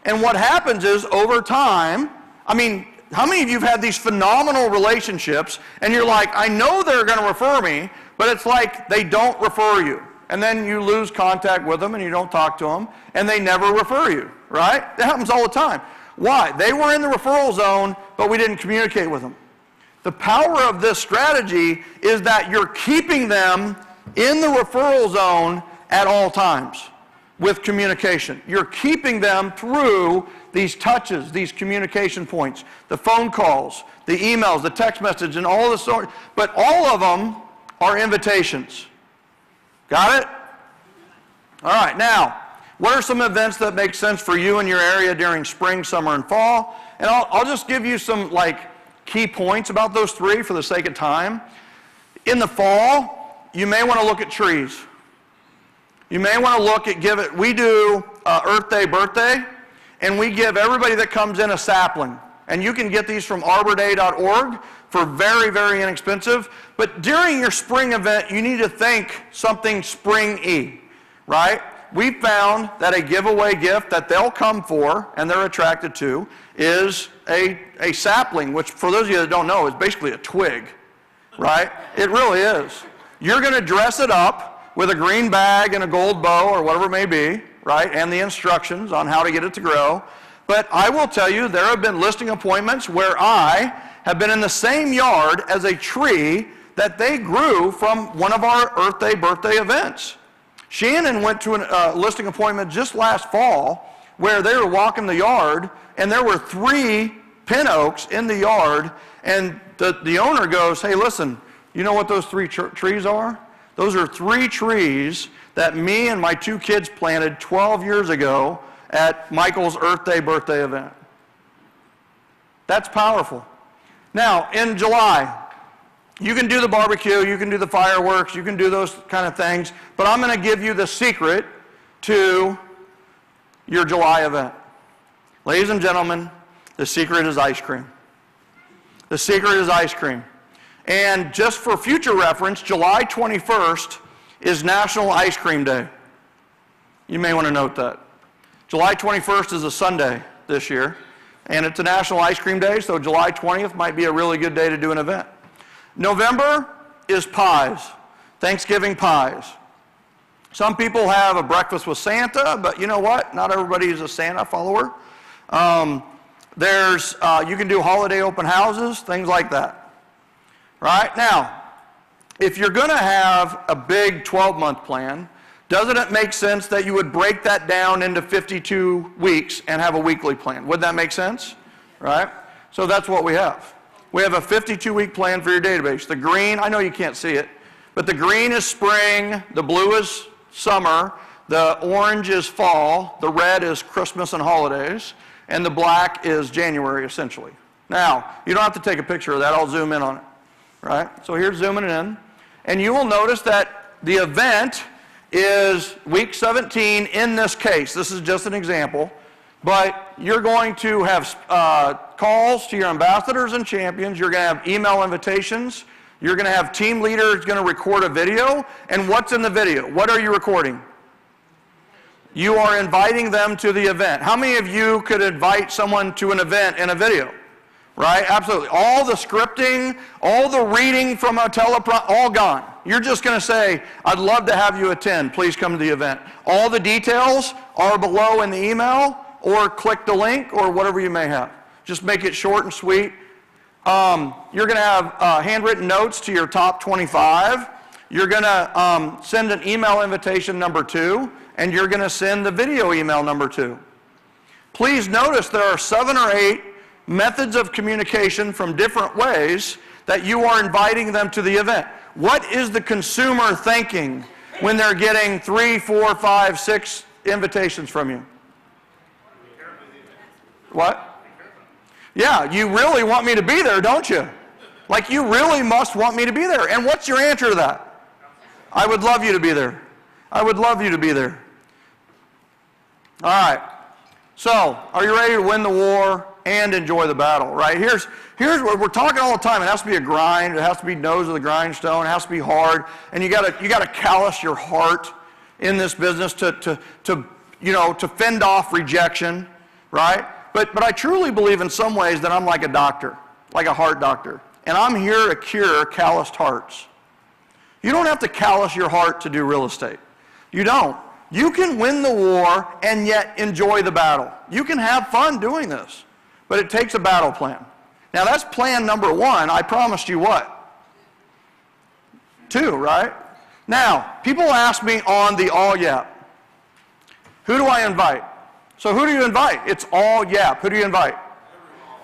Speaker 1: And what happens is over time, I mean, how many of you have had these phenomenal relationships and you're like, I know they're going to refer me, but it's like they don't refer you. And then you lose contact with them and you don't talk to them and they never refer you, right? That happens all the time. Why? They were in the referral zone, but we didn't communicate with them. The power of this strategy is that you're keeping them in the referral zone at all times with communication. You're keeping them through these touches, these communication points, the phone calls, the emails, the text message, and all this sort. But all of them are invitations. Got it? All right, now, what are some events that make sense for you in your area during spring, summer, and fall? And I'll just give you some key points about those 3 for the sake of time. In the fall, you may want to look at trees. You may want to look at, we do Earth Day birthday, and we give everybody that comes in a sapling. And you can get these from arborday.org for very, very inexpensive. But during your spring event, you need to think something spring-y, right? We found that a giveaway gift that they'll come for and they're attracted to is a sapling, which for those of you that don't know is basically a twig, right? It really is. You're going to dress it up with a green bag and a gold bow or whatever it may be, right? And the instructions on how to get it to grow. But I will tell you, there have been listing appointments where I have been in the same yard as a tree that they grew from one of our Earth Day birthday events. Shannon went to a listing appointment just last fall where they were walking the yard and there were 3 pin oaks in the yard, and the owner goes, hey, listen, you know what those 3 trees are? Those are 3 trees that me and my 2 kids planted 12 years ago at Michael's Earth Day birthday event. That's powerful. Now, in July, you can do the barbecue, you can do the fireworks, you can do those kind of things, but I'm going to give you the secret to your July event. Ladies and gentlemen, the secret is ice cream. The secret is ice cream. And just for future reference, July 21st is National Ice Cream Day. You may want to note that. July 21st is a Sunday this year, and it's a National Ice Cream Day, so July 20th might be a really good day to do an event. November is pies, Thanksgiving pies. Some people have a breakfast with Santa, but you know what? Not everybody is a Santa follower. You can do holiday open houses, things like that. Right? Now, if you're going to have a big 12-month plan, doesn't it make sense that you would break that down into 52 weeks and have a weekly plan? Would that make sense? Right? So that's what we have. We have a 52-week plan for your database. The green, I know you can't see it, but the green is spring, the blue is summer, the orange is fall, the red is Christmas and holidays, and the black is January, essentially. Now, you don't have to take a picture of that. I'll zoom in on it. Right? So here's zooming in. And you will notice that the event is week 17 in this case. This is just an example. But you're going to have calls to your ambassadors and champions. You're going to have email invitations. You're going to have team leaders going to record a video. And what's in the video? What are you recording? You are inviting them to the event. How many of you could invite someone to an event in a video? Right? Absolutely. All the scripting, all the reading from a teleprompter, all gone. You're just going to say, I'd love to have you attend. Please come to the event. All the details are below in the email, or click the link, or whatever you may have. Just make it short and sweet. You're going to have handwritten notes to your top 25. You're going to send an email invitation number 2, and you're going to send the video email number 2. Please notice there are 7 or 8 methods of communication from different ways that you are inviting them to the event. What is the consumer thinking when they're getting 3, 4, 5, 6 invitations from you? What? Yeah, you really want me to be there, don't you? Like, you really must want me to be there. And what's your answer to that? I would love you to be there. I would love you to be there. All right. So, are you ready to win the war and enjoy the battle, right? Here's what we're talking all the time. It has to be a grind. It has to be nose of the grindstone. It has to be hard. And you gotta callous your heart in this business to fend off rejection, right? But I truly believe in some ways that I'm like a doctor, like a heart doctor. And I'm here to cure calloused hearts. You don't have to callous your heart to do real estate. You don't. You can win the war and yet enjoy the battle. You can have fun doing this. But it takes a battle plan. Now that's plan number 1. I promised you what? 2, right? Now, people ask me on the all yap, who do I invite? So who do you invite? It's all yap. Who do you invite?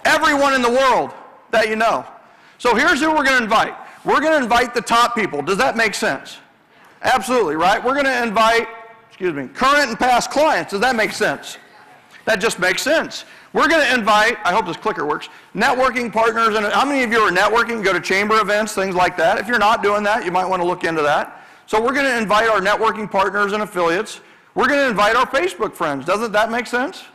Speaker 1: Everyone in the world that you know. So here's who we're going to invite. We're going to invite the top people. Does that make sense? Absolutely, right? We're going to invite, current and past clients. Does that make sense? That just makes sense. We're going to invite, I hope this clicker works, networking partners. And how many of you are networking, go to chamber events, things like that? If you're not doing that, you might want to look into that. So we're going to invite our networking partners and affiliates. We're going to invite our Facebook friends. Doesn't that make sense?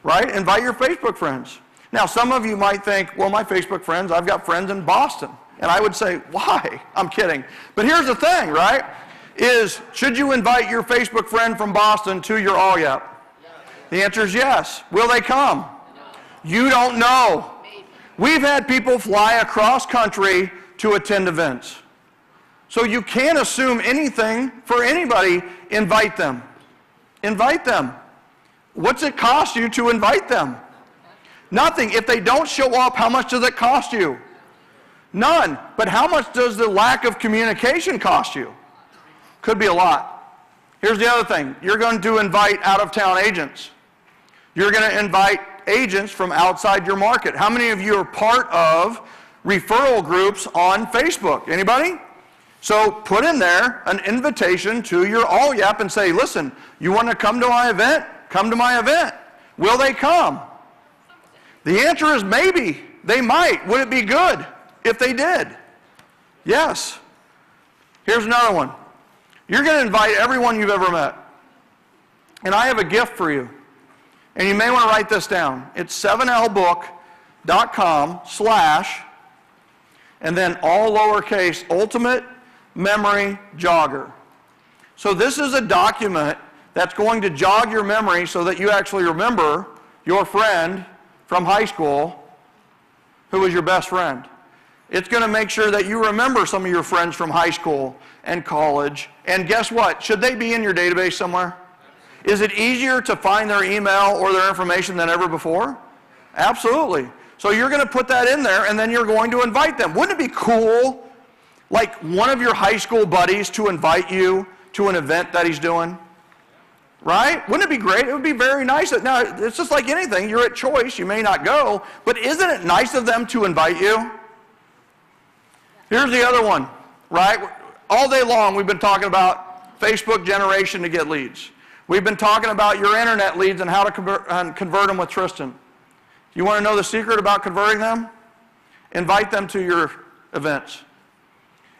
Speaker 1: Right? Invite your Facebook friends. Now, some of you might think, well, my Facebook friends, I've got friends in Boston. And I would say, why? I'm kidding. But here's the thing, right? Should you invite your Facebook friend from Boston to your all yap? The answer is yes. Will they come? You don't know. We've had people fly across country to attend events. So you can't assume anything for anybody. Invite them. Invite them. What's it cost you to invite them? Nothing. If they don't show up, how much does it cost you? None. But how much does the lack of communication cost you? Could be a lot. Here's the other thing. You're going to invite out-of-town agents. You're going to invite agents from outside your market. How many of you are part of referral groups on Facebook? Anybody? So put in there an invitation to your all yap and say, listen, you want to come to my event? Come to my event. Will they come? The answer is maybe. They might. Would it be good if they did? Yes. Here's another one. You're going to invite everyone you've ever met. And I have a gift for you. And you may want to write this down. It's 7lbook.com/ and then all lowercase ultimate memory jogger. So this is a document that's going to jog your memory so that you actually remember your friend from high school who was your best friend. It's going to make sure that you remember some of your friends from high school and college. And guess what? Should they be in your database somewhere? Is it easier to find their email or their information than ever before? Absolutely. So you're going to put that in there, and then you're going to invite them. Wouldn't it be cool, like one of your high school buddies to invite you to an event that he's doing? Right? Wouldn't it be great? It would be very nice. Now, it's just like anything. You're at choice. You may not go. But isn't it nice of them to invite you? Here's the other one, right? All day long, we've been talking about Facebook generation to get leads. We've been talking about your internet leads and how to convert them with Tristan. You want to know the secret about converting them? Invite them to your events.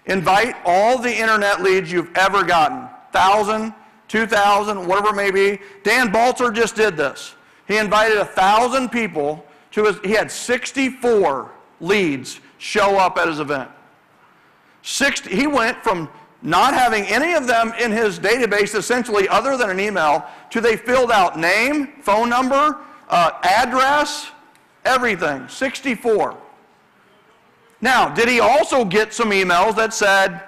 Speaker 1: Invite all the internet leads you've ever gotten. 1,000, 2,000, whatever it may be. Dan Balzer just did this. He invited 1,000 people to his, he had 64 leads show up at his event. He went from not having any of them in his database, essentially, other than an email, to they filled out name, phone number, address, everything. 64. Now, did he also get some emails that said,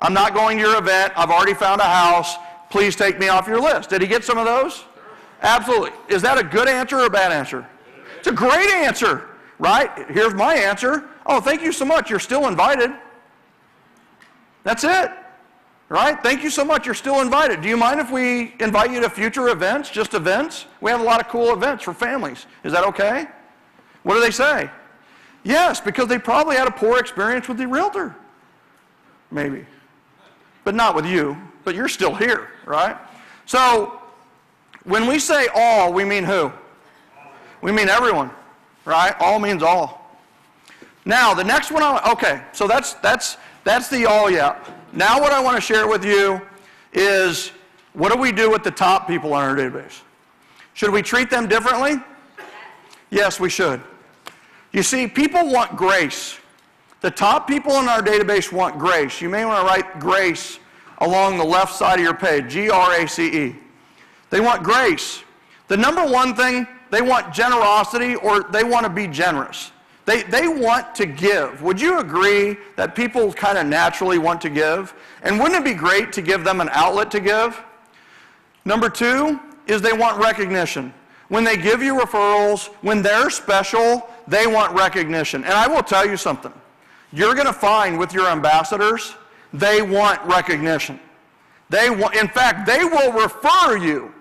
Speaker 1: I'm not going to your event, I've already found a house, please take me off your list? Did he get some of those? Absolutely. Is that a good answer or a bad answer? It's a great answer, right? Here's my answer. Oh, thank you so much, you're still invited. That's it, right? Thank you so much, you're still invited. Do you mind if we invite you to future events, just events? We have a lot of cool events for families. Is that okay? What do they say? Yes, because they probably had a poor experience with the realtor. Maybe. But not with you, but you're still here, right? So, when we say all, we mean who? We mean everyone, right? All means all. Now, the next one, okay, so that's the all yep. Now what I want to share with you is, what do we do with the top people on our database? Should we treat them differently? Yes, we should. You see, people want grace. The top people in our database want grace. You may want to write grace along the left side of your page, G-R-A-C-E. They want grace. The number one thing, they want generosity, or they want to be generous. They want to give. Would you agree that people kind of naturally want to give? And wouldn't it be great to give them an outlet to give? Number two is they want recognition. When they give you referrals, when they're special, they want recognition. And I will tell you something. You're going to find with your ambassadors, they want recognition. In fact, they will refer you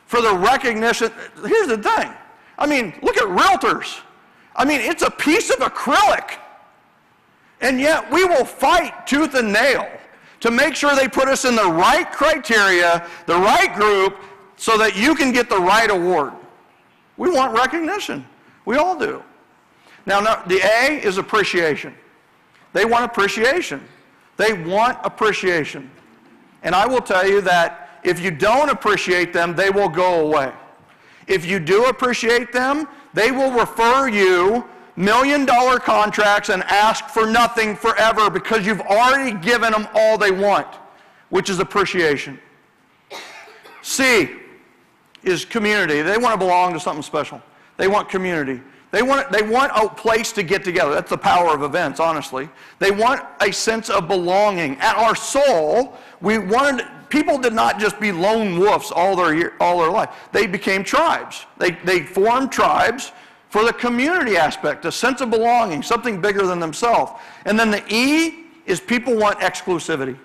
Speaker 1: for the recognition. Here's the thing. I mean, look at realtors. I mean, it's a piece of acrylic. And yet we will fight tooth and nail to make sure they put us in the right criteria, the right group, so that you can get the right award. We want recognition. We all do. Now, the A is appreciation. They want appreciation. They want appreciation. And I will tell you that if you don't appreciate them, they will go away. If you do appreciate them, they will refer you million-dollar contracts and ask for nothing forever because you've already given them all they want, which is appreciation. C is community. They want to belong to something special. They want community. They want a place to get together. That's the power of events, honestly. They want a sense of belonging. At our soul, people did not just be lone wolves all their life. They became tribes. They formed tribes for the community aspect, a sense of belonging, something bigger than themselves. And then the E is people want exclusivity.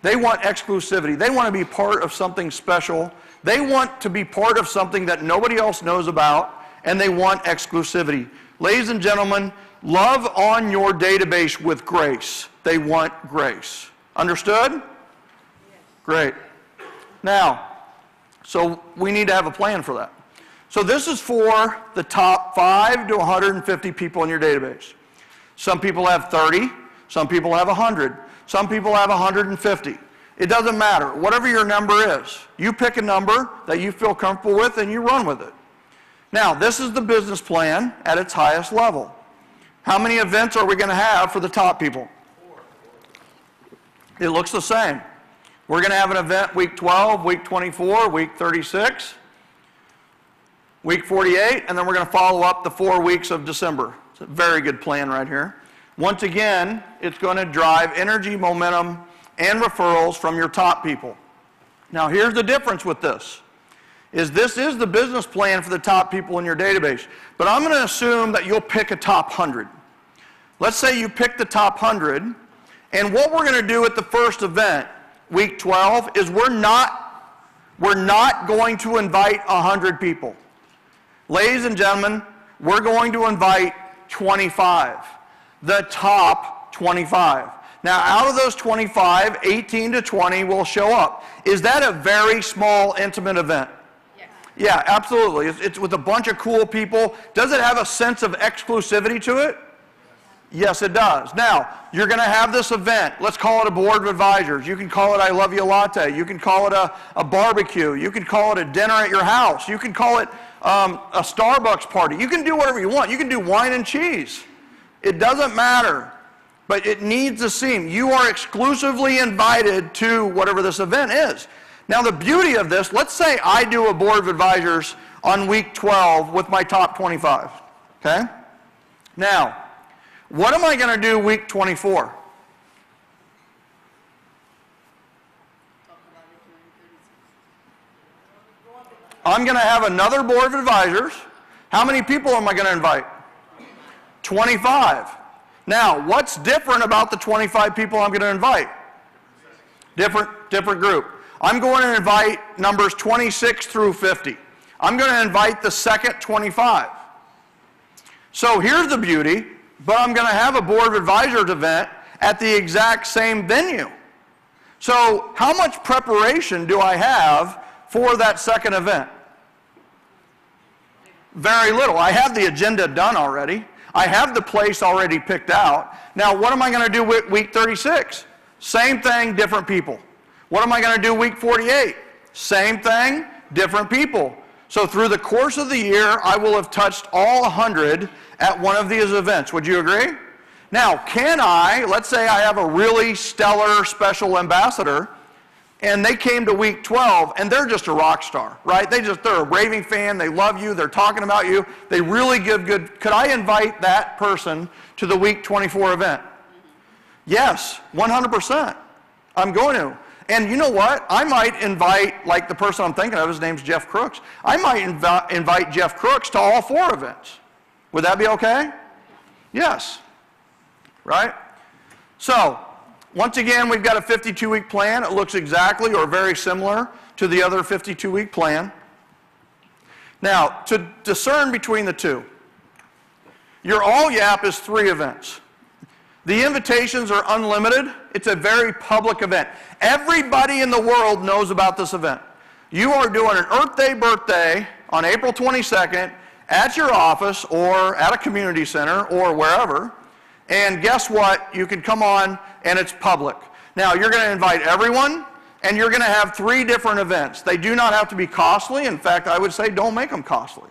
Speaker 1: They want exclusivity. They want to be part of something special. They want to be part of something that nobody else knows about, and they want exclusivity. Ladies and gentlemen, love on your database with grace. They want grace. Understood? Yes. Great. Now, so we need to have a plan for that. So this is for the top 5 to 150 people in your database. Some people have 30, some people have 100, some people have 150. It doesn't matter. Whatever your number is, you pick a number that you feel comfortable with and you run with it. Now, this is the business plan at its highest level. How many events are we going to have for the top people? 4. It looks the same. We're going to have an event week 12, week 24, week 36, week 48, and then we're going to follow up the 4 weeks of December. It's a very good plan right here. Once again, it's going to drive energy, momentum, and referrals from your top people. Now, here's the difference with this. This is the business plan for the top people in your database. But I'm going to assume that you'll pick a top 100. Let's say you pick the top 100, and what we're going to do at the first event week 12 is we're not going to invite 100 people. Ladies and gentlemen, we're going to invite 25, the top 25. Now, out of those 25, 18 to 20 will show up. Is that a very small, intimate event?
Speaker 2: Yes.
Speaker 1: Yeah, absolutely. It's with a bunch of cool people. Does it have a sense of exclusivity to it? Yes, it does. Now, you're going to have this event. Let's call it a board of advisors. You can call it I Love You Latte. You can call it a barbecue. You can call it a dinner at your house. You can call it a Starbucks party. You can do whatever you want. You can do wine and cheese. It doesn't matter. But it needs to seem you are exclusively invited to whatever this event is. Now, the beauty of this, let's say I do a board of advisors on week 12 with my top 25. Okay? Now, what am I going to do week 24? I'm going to have another board of advisors. How many people am I going to invite? 25. Now, what's different about the 25 people I'm going to invite? Different group. I'm going to invite numbers 26 through 50. I'm going to invite the second 25. So here's the beauty. But I'm going to have a board of advisors event at the exact same venue. So how much preparation do I have for that second event? Very little. I have the agenda done already. I have the place already picked out. Now, what am I going to do with week 36? Same thing, different people. What am I going to do week 48? Same thing, different people. So through the course of the year, I will have touched all 100 at one of these events. Would you agree? Now, can I, let's say I have a really stellar special ambassador, and they came to week 12, and they're just a rock star, right? They're a raving fan, they love you, they're talking about you, they really give good. Could I invite that person to the week 24 event? Yes, 100%. I'm going to. And you know what? I might invite, like the person I'm thinking of, his name's Jeff Crooks. I might invite Jeff Crooks to all 4 events. Would that be okay? Yes. Right? So, once again, we've got a 52-week plan. It looks exactly or very similar to the other 52-week plan. Now, to discern between the two, your all-YAP is 3 events. The invitations are unlimited. It's a very public event. Everybody in the world knows about this event. You are doing an Earth Day birthday on April 22nd at your office or at a community center or wherever, and guess what? You can come on and it's public. Now, you're going to invite everyone, and you're going to have 3 different events. They do not have to be costly. In fact, I would say don't make them costly.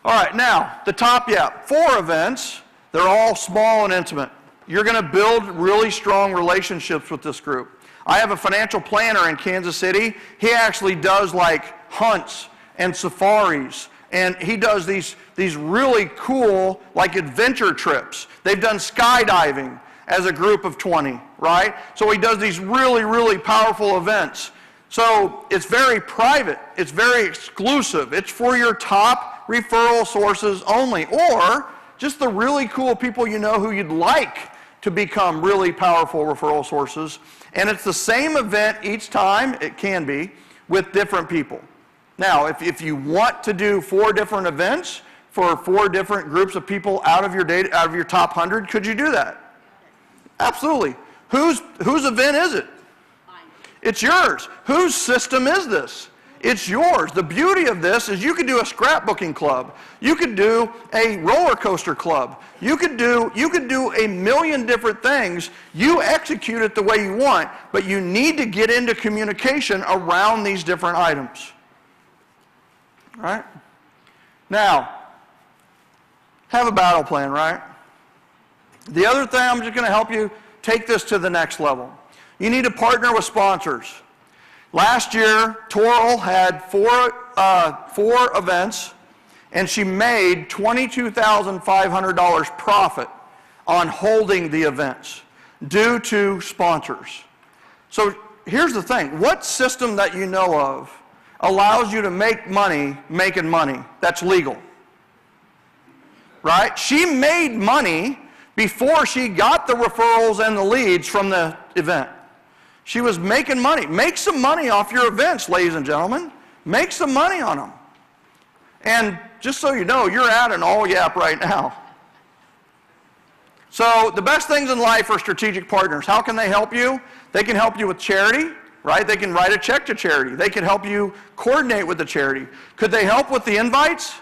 Speaker 1: All right, now, the top YAP, 4 events. They're all small and intimate. You're going to build really strong relationships with this group. I have a financial planner in Kansas City. He actually does like hunts and safaris, and he does these really cool like adventure trips. They've done skydiving as a group of 20, right? So he does these really, really powerful events. So it's very private. It's very exclusive. It's for your top referral sources only, or just the really cool people you know who you'd like to become really powerful referral sources. And it's the same event each time, it can be, with different people. Now, if you want to do 4 different events for 4 different groups of people out of your top 100, could you do that? Absolutely. Whose event is it?
Speaker 2: Mine.
Speaker 1: It's yours. Whose system is this? It's yours. The beauty of this is you could do a scrapbooking club. You could do a roller coaster club. You could do a million different things. You execute it the way you want, but you need to get into communication around these different items. All right? Now, have a battle plan, right? The other thing, I'm just going to help you take this to the next level. You need to partner with sponsors. Last year, Toral had 4 events, and she made $22,500 profit on holding the events due to sponsors. So here's the thing. What system that you know of allows you to make money making money that's legal? Right? She made money before she got the referrals and the leads from the event. She was making money. Make some money off your events, ladies and gentlemen. Make some money on them. And just so you know, you're at an all yap right now. So the best things in life are strategic partners. How can they help you? They can help you with charity, right? They can write a check to charity. They can help you coordinate with the charity. Could they help with the invites?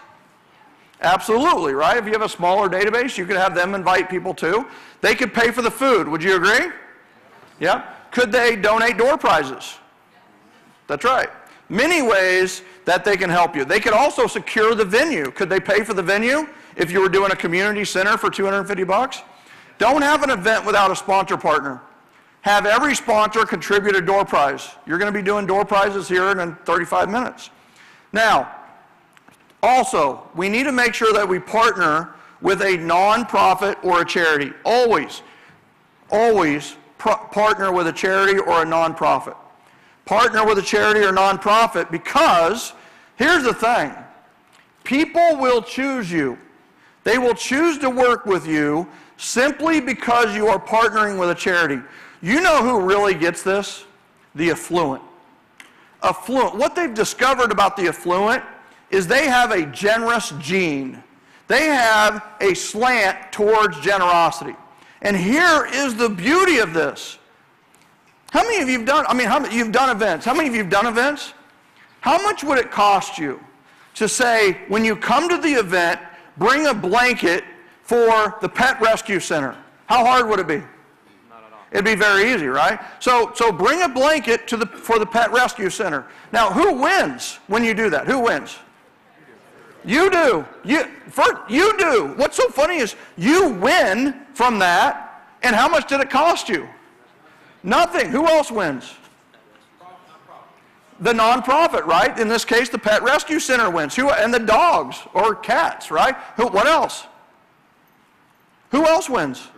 Speaker 1: Absolutely, right? If you have a smaller database, you could have them invite people too. They could pay for the food. Would you agree? Yeah. Could they donate door prizes? That's right. Many ways that they can help you. They could also secure the venue. Could they pay for the venue if you were doing a community center for $250? Don't have an event without a sponsor partner. Have every sponsor contribute a door prize. You're going to be doing door prizes here in 35 minutes. Now, also, we need to make sure that we partner with a nonprofit or a charity. Always partner with a charity or a nonprofit. Partner with a charity or nonprofit because, here's the thing, people will choose you. They will choose to work with you simply because you are partnering with a charity. You know who really gets this? The affluent. What they've discovered about the affluent is they have a generous gene. They have a slant towards generosity. And here is the beauty of this. How many of you have done, you've done events. How many of you have done events? How much would it cost you to say, when you come to the event, bring a blanket for the pet rescue center? How hard would it be?
Speaker 3: Not at all.
Speaker 1: It'd be very easy, right? So bring a blanket for the pet rescue center. Now, who wins when you do that? Who wins? You do. You do. What's so funny is you win from that, and how much did it cost you? Nothing. Who else wins? The nonprofit, right? In this case, the pet rescue center wins. And the dogs or cats, right? What else? Who else wins?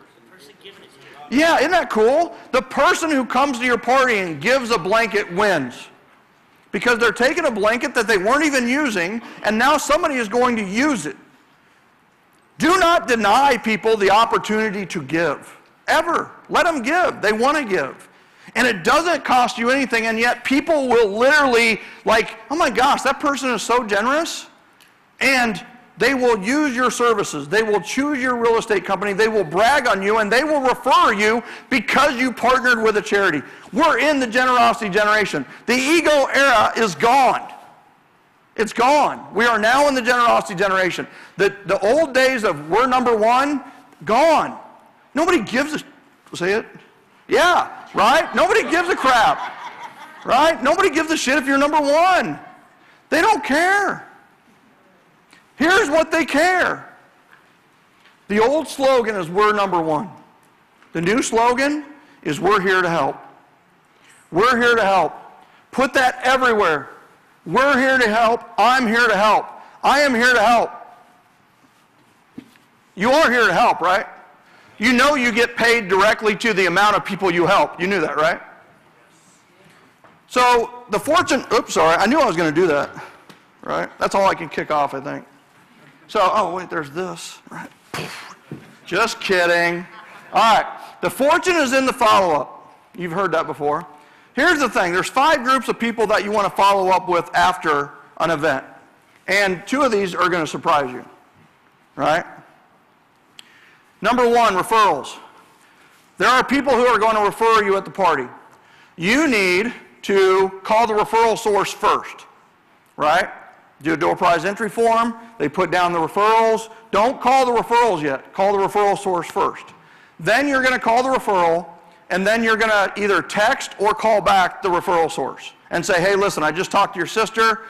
Speaker 1: Yeah, isn't that cool? The person who comes to your party and gives a blanket wins. Because they're taking a blanket that they weren't even using, and now somebody is going to use it. Do not deny people the opportunity to give. Ever. Let them give. They want to give. And it doesn't cost you anything, and yet people will literally, like, oh my gosh, that person is so generous. And they will use your services. They will choose your real estate company. They will brag on you, and they will refer you because you partnered with a charity. We're in the generosity generation. The ego era is gone. It's gone. We are now in the generosity generation. The old days of we're number one, gone. Nobody gives a, say it? Yeah, right? Nobody gives a crap, right? Nobody gives a shit if you're number one. They don't care. Here's what they care. The old slogan is we're number one. The new slogan is we're here to help. We're here to help. Put that everywhere. We're here to help. I'm here to help. I am here to help. You are here to help, right? You know you get paid directly to the amount of people you help. You knew that, right? So the fortune, oops, sorry, I knew I was going to do that, right? That's all I can kick off, I think. So, oh wait, there's this, right? Just kidding. All right, the fortune is in the follow-up. You've heard that before. Here's the thing, there's 5 groups of people that you want to follow up with after an event. And 2 of these are going to surprise you, right? Number 1, referrals. There are people who are going to refer you at the party. You need to call the referral source first, right? Do a door prize entry form. They put down the referrals. Don't call the referrals yet. Call the referral source first. Then you're going to call the referral, and then you're going to either text or call back the referral source and say, hey, listen, I just talked to your sister.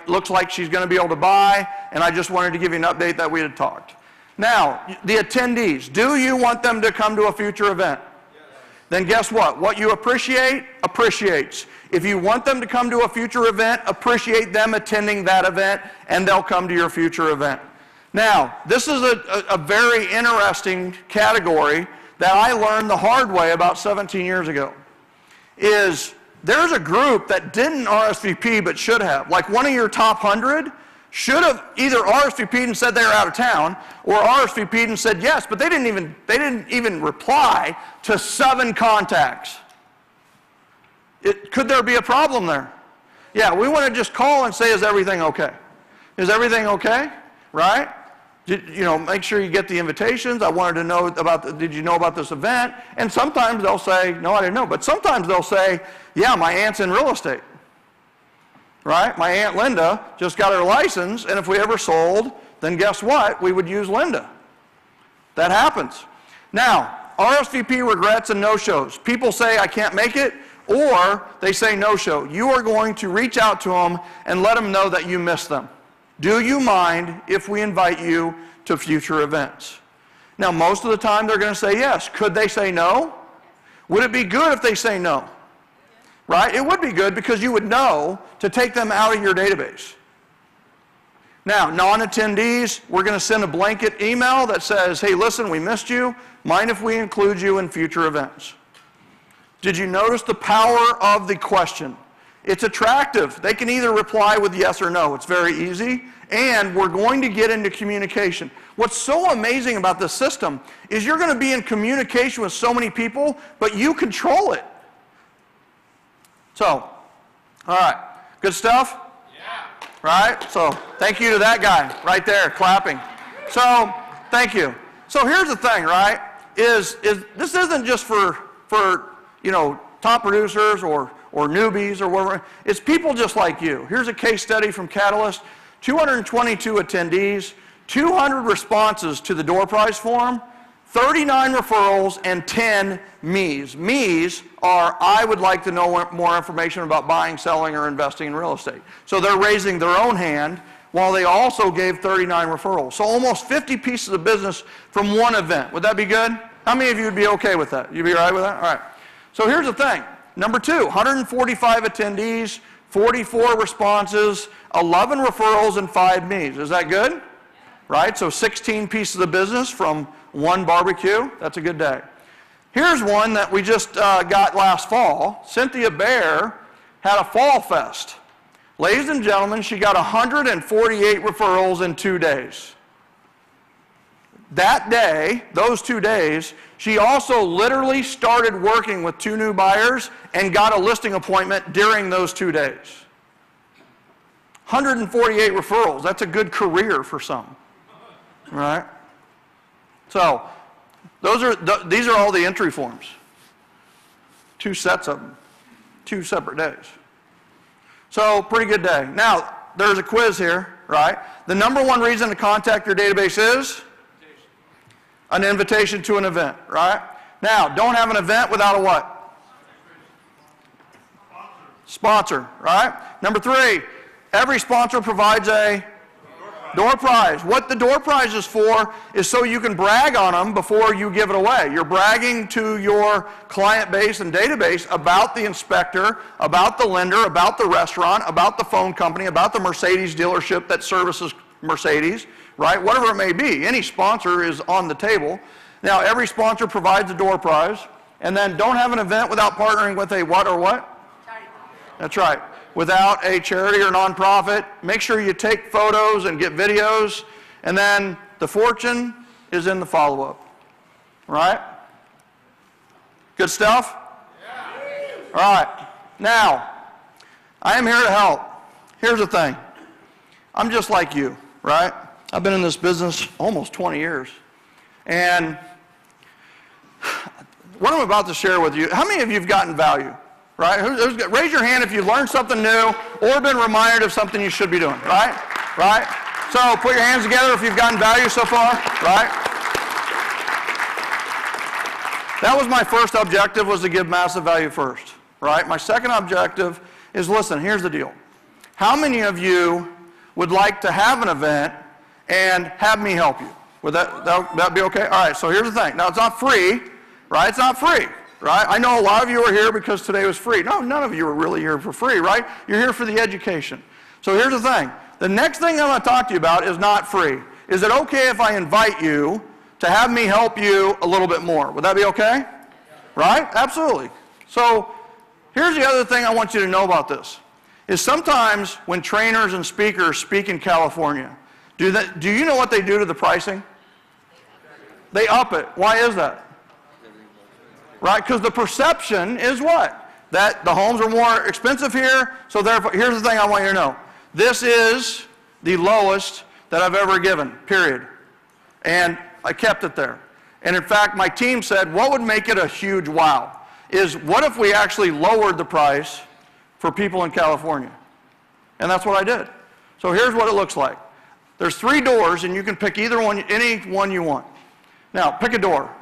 Speaker 1: Looks like she's going to be able to buy, and I just wanted to give you an update that we had talked. Now, the attendees, do you want them to come to a future event? Yes. Then guess what? What you appreciate, appreciates. If you want them to come to a future event, appreciate them attending that event, and they'll come to your future event. Now, this is a very interesting category that I learned the hard way about 17 years ago. Is there's a group that didn't RSVP but should have. Like one of your top 100 should have either RSVP'd and said they were out of town, or RSVP'd and said yes, but they didn't even reply to 7 contacts. Could there be a problem there? Yeah, we want to just call and say, is everything okay? Is everything okay? Right? Make sure you get the invitations. I wanted to know did you know about this event? And sometimes they'll say, no, I didn't know. But sometimes they'll say, yeah, my aunt's in real estate. Right? My Aunt Linda just got her license, and if we ever sold, then guess what? We would use Linda. That happens. Now, RSVP regrets and no-shows. People say, I can't make it, or they say no-show. You are going to reach out to them and let them know that you missed them. Do you mind if we invite you to future events? Now, most of the time they're going to say yes. Could they say no? Would it be good if they say no? Right? It would be good because you would know to take them out of your database. Now, non-attendees, we're going to send a blanket email that says, hey, listen, we missed you. Mind if we include you in future events? Did you notice the power of the question? It's attractive. They can either reply with yes or no. It's very easy. And we're going to get into communication. What's so amazing about this system is you're going to be in communication with so many people, but you control it. So, all right. Good stuff? Yeah. Right? So, thank you to that guy right there clapping. So, thank you. So, here's the thing, right? Is this isn't just for top producers or newbies or whatever. It's people just like you. Here's a case study from Catalyst. 222 attendees, 200 responses to the door prize form, 39 referrals, and 10 me's. Me's are, I would like to know more information about buying, selling, or investing in real estate. So they're raising their own hand while they also gave 39 referrals. So almost 50 pieces of business from one event. Would that be good? How many of you would be okay with that? You'd be all right with that? All right. So here's the thing. Number 2, 145 attendees, 44 responses, 11 referrals, and 5 me's. Is that good? Right? So 16 pieces of business from one barbecue. That's a good day. Here's one that we just got last fall. Cynthia Bear had a fall fest. Ladies and gentlemen, she got 148 referrals in 2 days. That day, those 2 days, she also literally started working with 2 new buyers and got a listing appointment during those 2 days. 148 referrals. That's a good career for some. Right? So, these are all the entry forms. 2 sets of them. 2 separate days. So, pretty good day. Now, there's a quiz here, right? The number 1 reason to contact your database is? An invitation to an event, right? Now, don't have an event without a what? Sponsor, right? Number 3, every sponsor provides a door prize. What the door prize is for is so you can brag on them before you give it away. You're bragging to your client base and database about the inspector, about the lender, about the restaurant, about the phone company, about the Mercedes dealership that services Mercedes, right? Whatever it may be. Any sponsor is on the table. Now, every sponsor provides a door prize. And then don't have an event without partnering with a what or what? Charity. That's right. Without a charity or nonprofit. Make sure you take photos and get videos. And then the fortune is in the follow-up. Right? Good stuff? Yeah. All right. Now, I am here to help. Here's the thing. I'm just like you, right? I've been in this business almost 20 years. And what I'm about to share with you, how many of you have gotten value? Right? Raise your hand if you learned something new or been reminded of something you should be doing, right? Right? So put your hands together if you've gotten value so far, right? That was my first objective, was to give massive value first, right? My second objective is, listen, here's the deal. How many of you would like to have an event and have me help you? Would that be okay? All right, so here's the thing. Now, it's not free, right? It's not free. Right? I know a lot of you are here because today was free. No, none of you are really here for free, right? You're here for the education. So here's the thing. The next thing I'm going to talk to you about is not free. Is it okay if I invite you to have me help you a little bit more? Would that be okay? Right? Absolutely. So here's the other thing I want you to know about this. Is sometimes when trainers and speakers speak in California, do you know what they do to the pricing? They up it. Why is that? Right? Because the perception is what? that the homes are more expensive here, so therefore, here's the thing I want you to know. This is the lowest that I've ever given, period. And I kept it there. And in fact, my team said, what would make it a huge wow is what if we actually lowered the price for people in California? And that's what I did. So here's what it looks like. There's 3 doors, and you can pick either one, any one you want. Now, pick a door.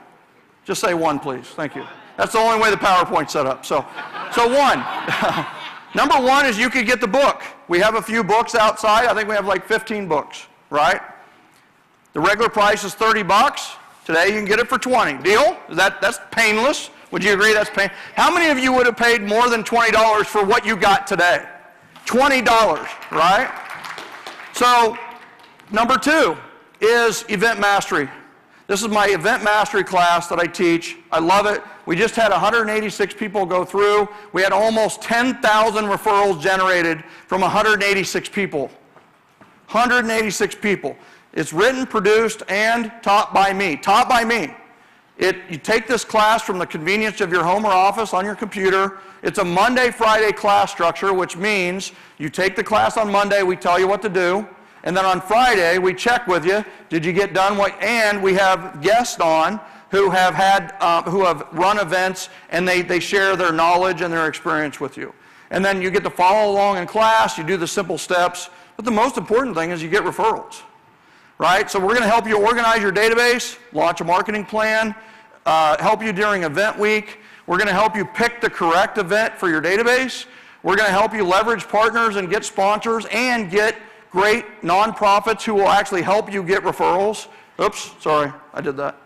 Speaker 1: Just say 1, please. Thank you. That's the only way the PowerPoint's set up. So 1. Number 1 is you could get the book. We have a few books outside. I think we have like 15 books, right? The regular price is $30. Today you can get it for 20. Deal? That's painless. Would you agree that's painless? How many of you would have paid more than $20 for what you got today? $20, right? So number 2 is event mastery. This is my event mastery class that I teach. I love it. We just had 186 people go through. We had almost 10,000 referrals generated from 186 people. 186 people. It's written, produced, and taught by me. Taught by me. You take this class from the convenience of your home or office on your computer. It's a Monday, Friday class structure, which means you take the class on Monday, we tell you what to do. And then on Friday, we check with you, did you get done what, and we have guests on who have run events, and they share their knowledge and their experience with you. And then you get to follow along in class, you do the simple steps, but the most important thing is you get referrals, right? So we're going to help you organize your database, launch a marketing plan, help you during event week. We're going to help you pick the correct event for your database. We're going to help you leverage partners and get sponsors and get great nonprofits who will actually help you get referrals. Oops, sorry, I did that.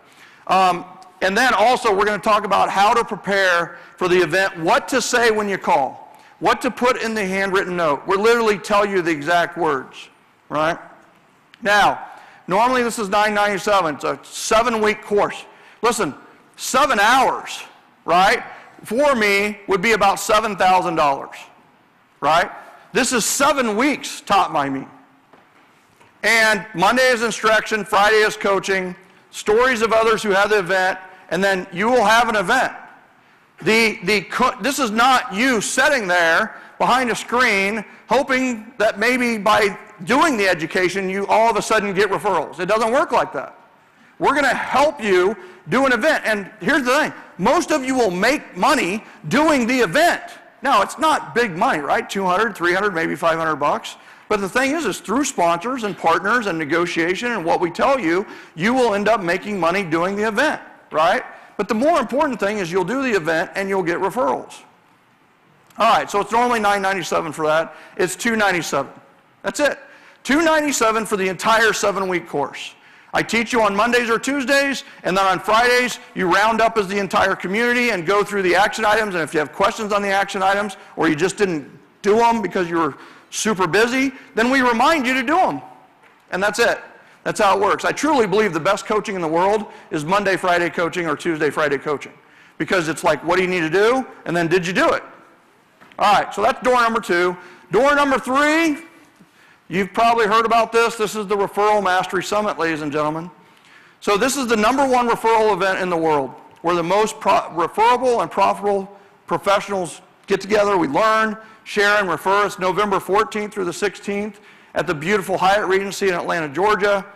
Speaker 1: And then also we're going to talk about how to prepare for the event, what to say when you call, what to put in the handwritten note. We'll literally tell you the exact words, right? Now, normally this is $997. It's a 7-week course. Listen, 7 hours, right, for me would be about $7,000, right? This is 7 weeks taught by me. And Monday is instruction, Friday is coaching, stories of others who have the event, and then you will have an event. This is not you sitting there behind a screen hoping that maybe by doing the education you all of a sudden get referrals. It doesn't work like that. We're going to help you do an event. And here's the thing. Most of you will make money doing the event. Now, it's not big money, right? 200, 300, maybe 500 bucks. But the thing is through sponsors and partners and negotiation and what we tell you, you will end up making money doing the event, right? But the more important thing is you'll do the event and you'll get referrals. All right, so it's normally $997 for that. It's $297. That's it. $297 for the entire 7-week course. I teach you on Mondays or Tuesdays, and then on Fridays, you round up as the entire community and go through the action items, and if you have questions on the action items, or you just didn't do them because you were super busy, then we remind you to do them. And that's it. That's how it works. I truly believe the best coaching in the world is Monday, Friday coaching or Tuesday, Friday coaching. Because it's like, what do you need to do? And then, did you do it? All right, so that's door number 2. Door number 3, you've probably heard about this. This is the Referral Mastery Summit, ladies and gentlemen. So this is the #1 referral event in the world, where the most referable and profitable professionals get together. We learn, share, and refer. It's November 14th through the 16th at the beautiful Hyatt Regency in Atlanta, Georgia.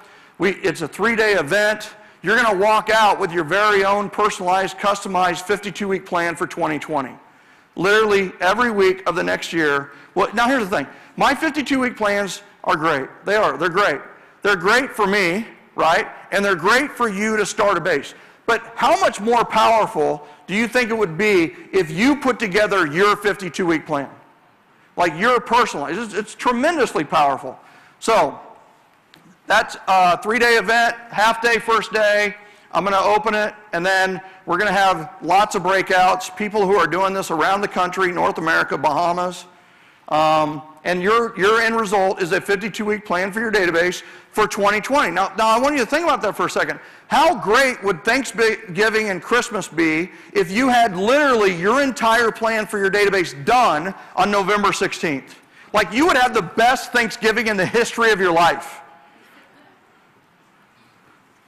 Speaker 1: It's a 3-day event. You're going to walk out with your very own personalized, customized 52-week plan for 2020. Literally every week of the next year. Well, now here's the thing. My 52-week plans are great. They are. They're great. They're great for me, right? And they're great for you to start a base. But how much more powerful do you think it would be if you put together your 52-week plan? Like your personalized. It's tremendously powerful. So that's a 3-day event, half-day first day. I'm going to open it, and then we're going to have lots of breakouts, people who are doing this around the country, North America, Bahamas. And your end result is a 52-week plan for your database for 2020. Now I want you to think about that for a second. How great would Thanksgiving and Christmas be if you had literally your entire plan for your database done on November 16th? Like, you would have the best Thanksgiving in the history of your life.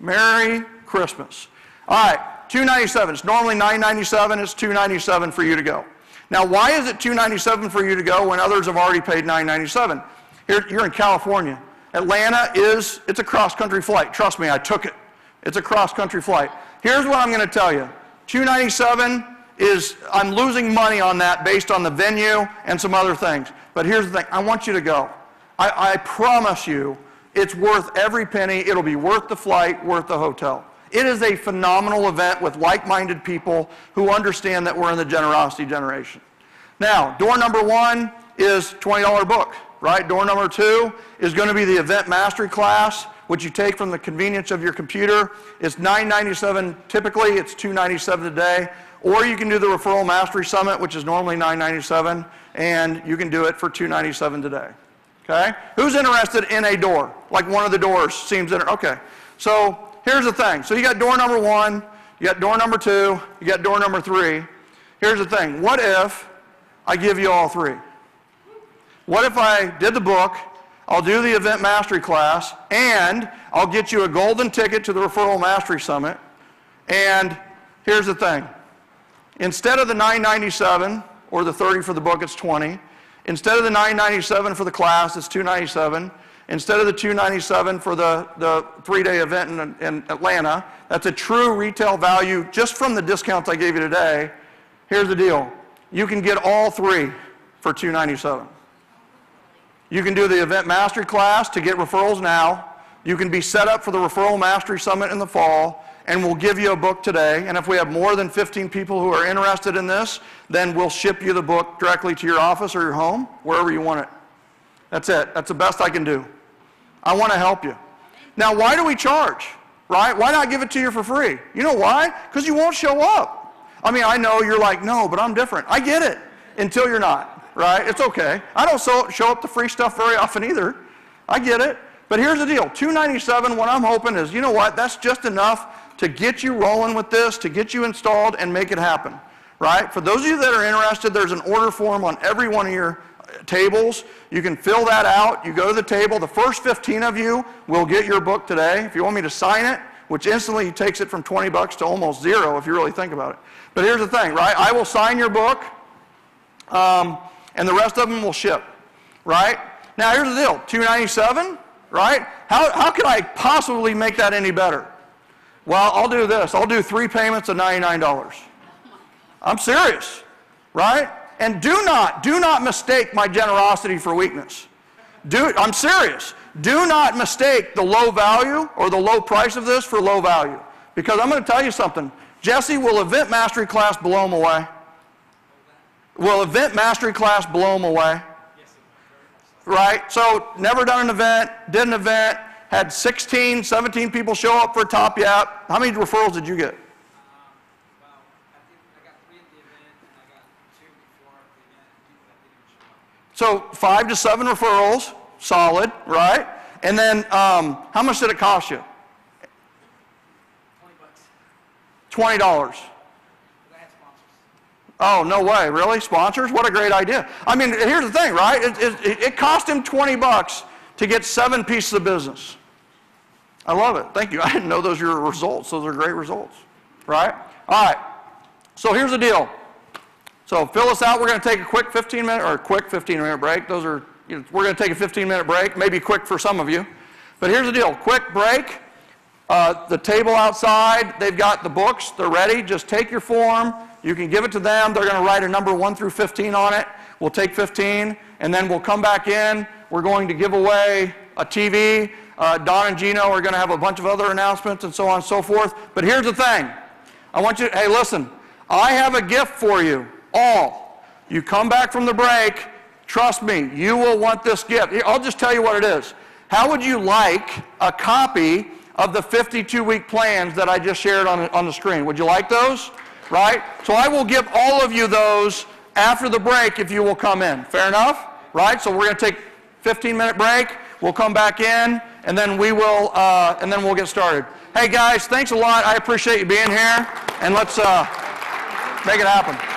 Speaker 1: Merry Christmas. All right, $297. It's normally $997. It's $297 for you to go. Now, why is it $297 for you to go when others have already paid $997? You're in California. Atlanta it's a cross-country flight. Trust me, I took it. It's a cross-country flight. Here's what I'm going to tell you. $297 is, I'm losing money on that based on the venue and some other things. But here's the thing, I want you to go. I promise you, it's worth every penny. It'll be worth the flight, worth the hotel. It is a phenomenal event with like-minded people who understand that we're in the generosity generation. Now, door number 1 is $20 book, right? Door number 2 is going to be the event mastery class, which you take from the convenience of your computer. It's $997 typically, it's $297 today. Or you can do the Referral Mastery Summit, which is normally $997, and you can do it for $297 today. Okay? Who's interested in a door? Like one of the doors seems okay. So here's the thing. So you got door number 1, you got door number 2, you got door number 3. Here's the thing. What if I give you all 3? What if I did the book, I'll do the event mastery class, and I'll get you a golden ticket to the Referral Mastery Summit, and here's the thing. Instead of the $997, or the $30 for the book, it's $20. Instead of the $997 for the class, it's $297. Instead of the $297 for the 3-day event in Atlanta, that's a true retail value just from the discounts I gave you today. Here's the deal. You can get all 3 for $297. You can do the event mastery class to get referrals now. You can be set up for the Referral Mastery Summit in the fall, and we'll give you a book today. And if we have more than 15 people who are interested in this, then we'll ship you the book directly to your office or your home, wherever you want it. That's it. That's the best I can do. I want to help you. Now, why do we charge, right? Why not give it to you for free? You know why? Because you won't show up. I mean, I know you're like, no, but I'm different. I get it, until you're not, right? It's okay. I don't show up to free stuff very often either. I get it. But here's the deal. $297, what I'm hoping is, you know what? That's just enough to get you rolling with this, to get you installed and make it happen, right? For those of you that are interested, there's an order form on every one of your tables. You can fill that out. You go to the table. The first 15 of you will get your book today. If you want me to sign it, which instantly takes it from $20 to almost zero if you really think about it. But here's the thing, right? I will sign your book, and the rest of them will ship, right? Now, here's the deal. $297, right? How can I possibly make that any better? Well, I'll do this. I'll do 3 payments of $99. I'm serious, right? And do not mistake my generosity for weakness. I'm serious. Do not mistake the low value or the low price of this for low value. Because I'm going to tell you something. Jesse, will Event Mastery class blow them away? Will Event Mastery class blow them away? Right? So, never done an event, did an event, had 16, 17 people show up for a Top Yap. How many referrals did you get?
Speaker 3: Well, I think I got 3 at the event, and I got 2 before the event, people that didn't show up.
Speaker 1: So 5 to 7 referrals, solid, right? And then how much did it cost you? $20.
Speaker 3: I had sponsors.
Speaker 1: Oh, no way, really? Sponsors? What a great idea. I mean, here's the thing, right? It cost him $20 to get 7 pieces of business. I love it. Thank you. I didn't know those were your results. Those are great results, right? All right. So here's the deal. So fill us out. We're going to take a quick 15-minute break. We're going to take a 15-minute break, maybe quick for some of you. But here's the deal. Quick break. The table outside, they've got the books. They're ready. Just take your form. You can give it to them. They're going to write a number 1 through 15 on it. We'll take 15, and then we'll come back in. We're going to give away a TV. Don and Gino are going to have a bunch of other announcements and so on and so forth. But here's the thing. I want you to, hey, listen. I have a gift for you all. You come back from the break. Trust me, you will want this gift. I'll just tell you what it is. How would you like a copy of the 52-week plans that I just shared on the screen? Would you like those? Right? So I will give all of you those after the break if you will come in. Fair enough? Right? So we're going to take a 15-minute break. We'll come back in, and then we'll get started. Hey guys, thanks a lot. I appreciate you being here, and let's make it happen.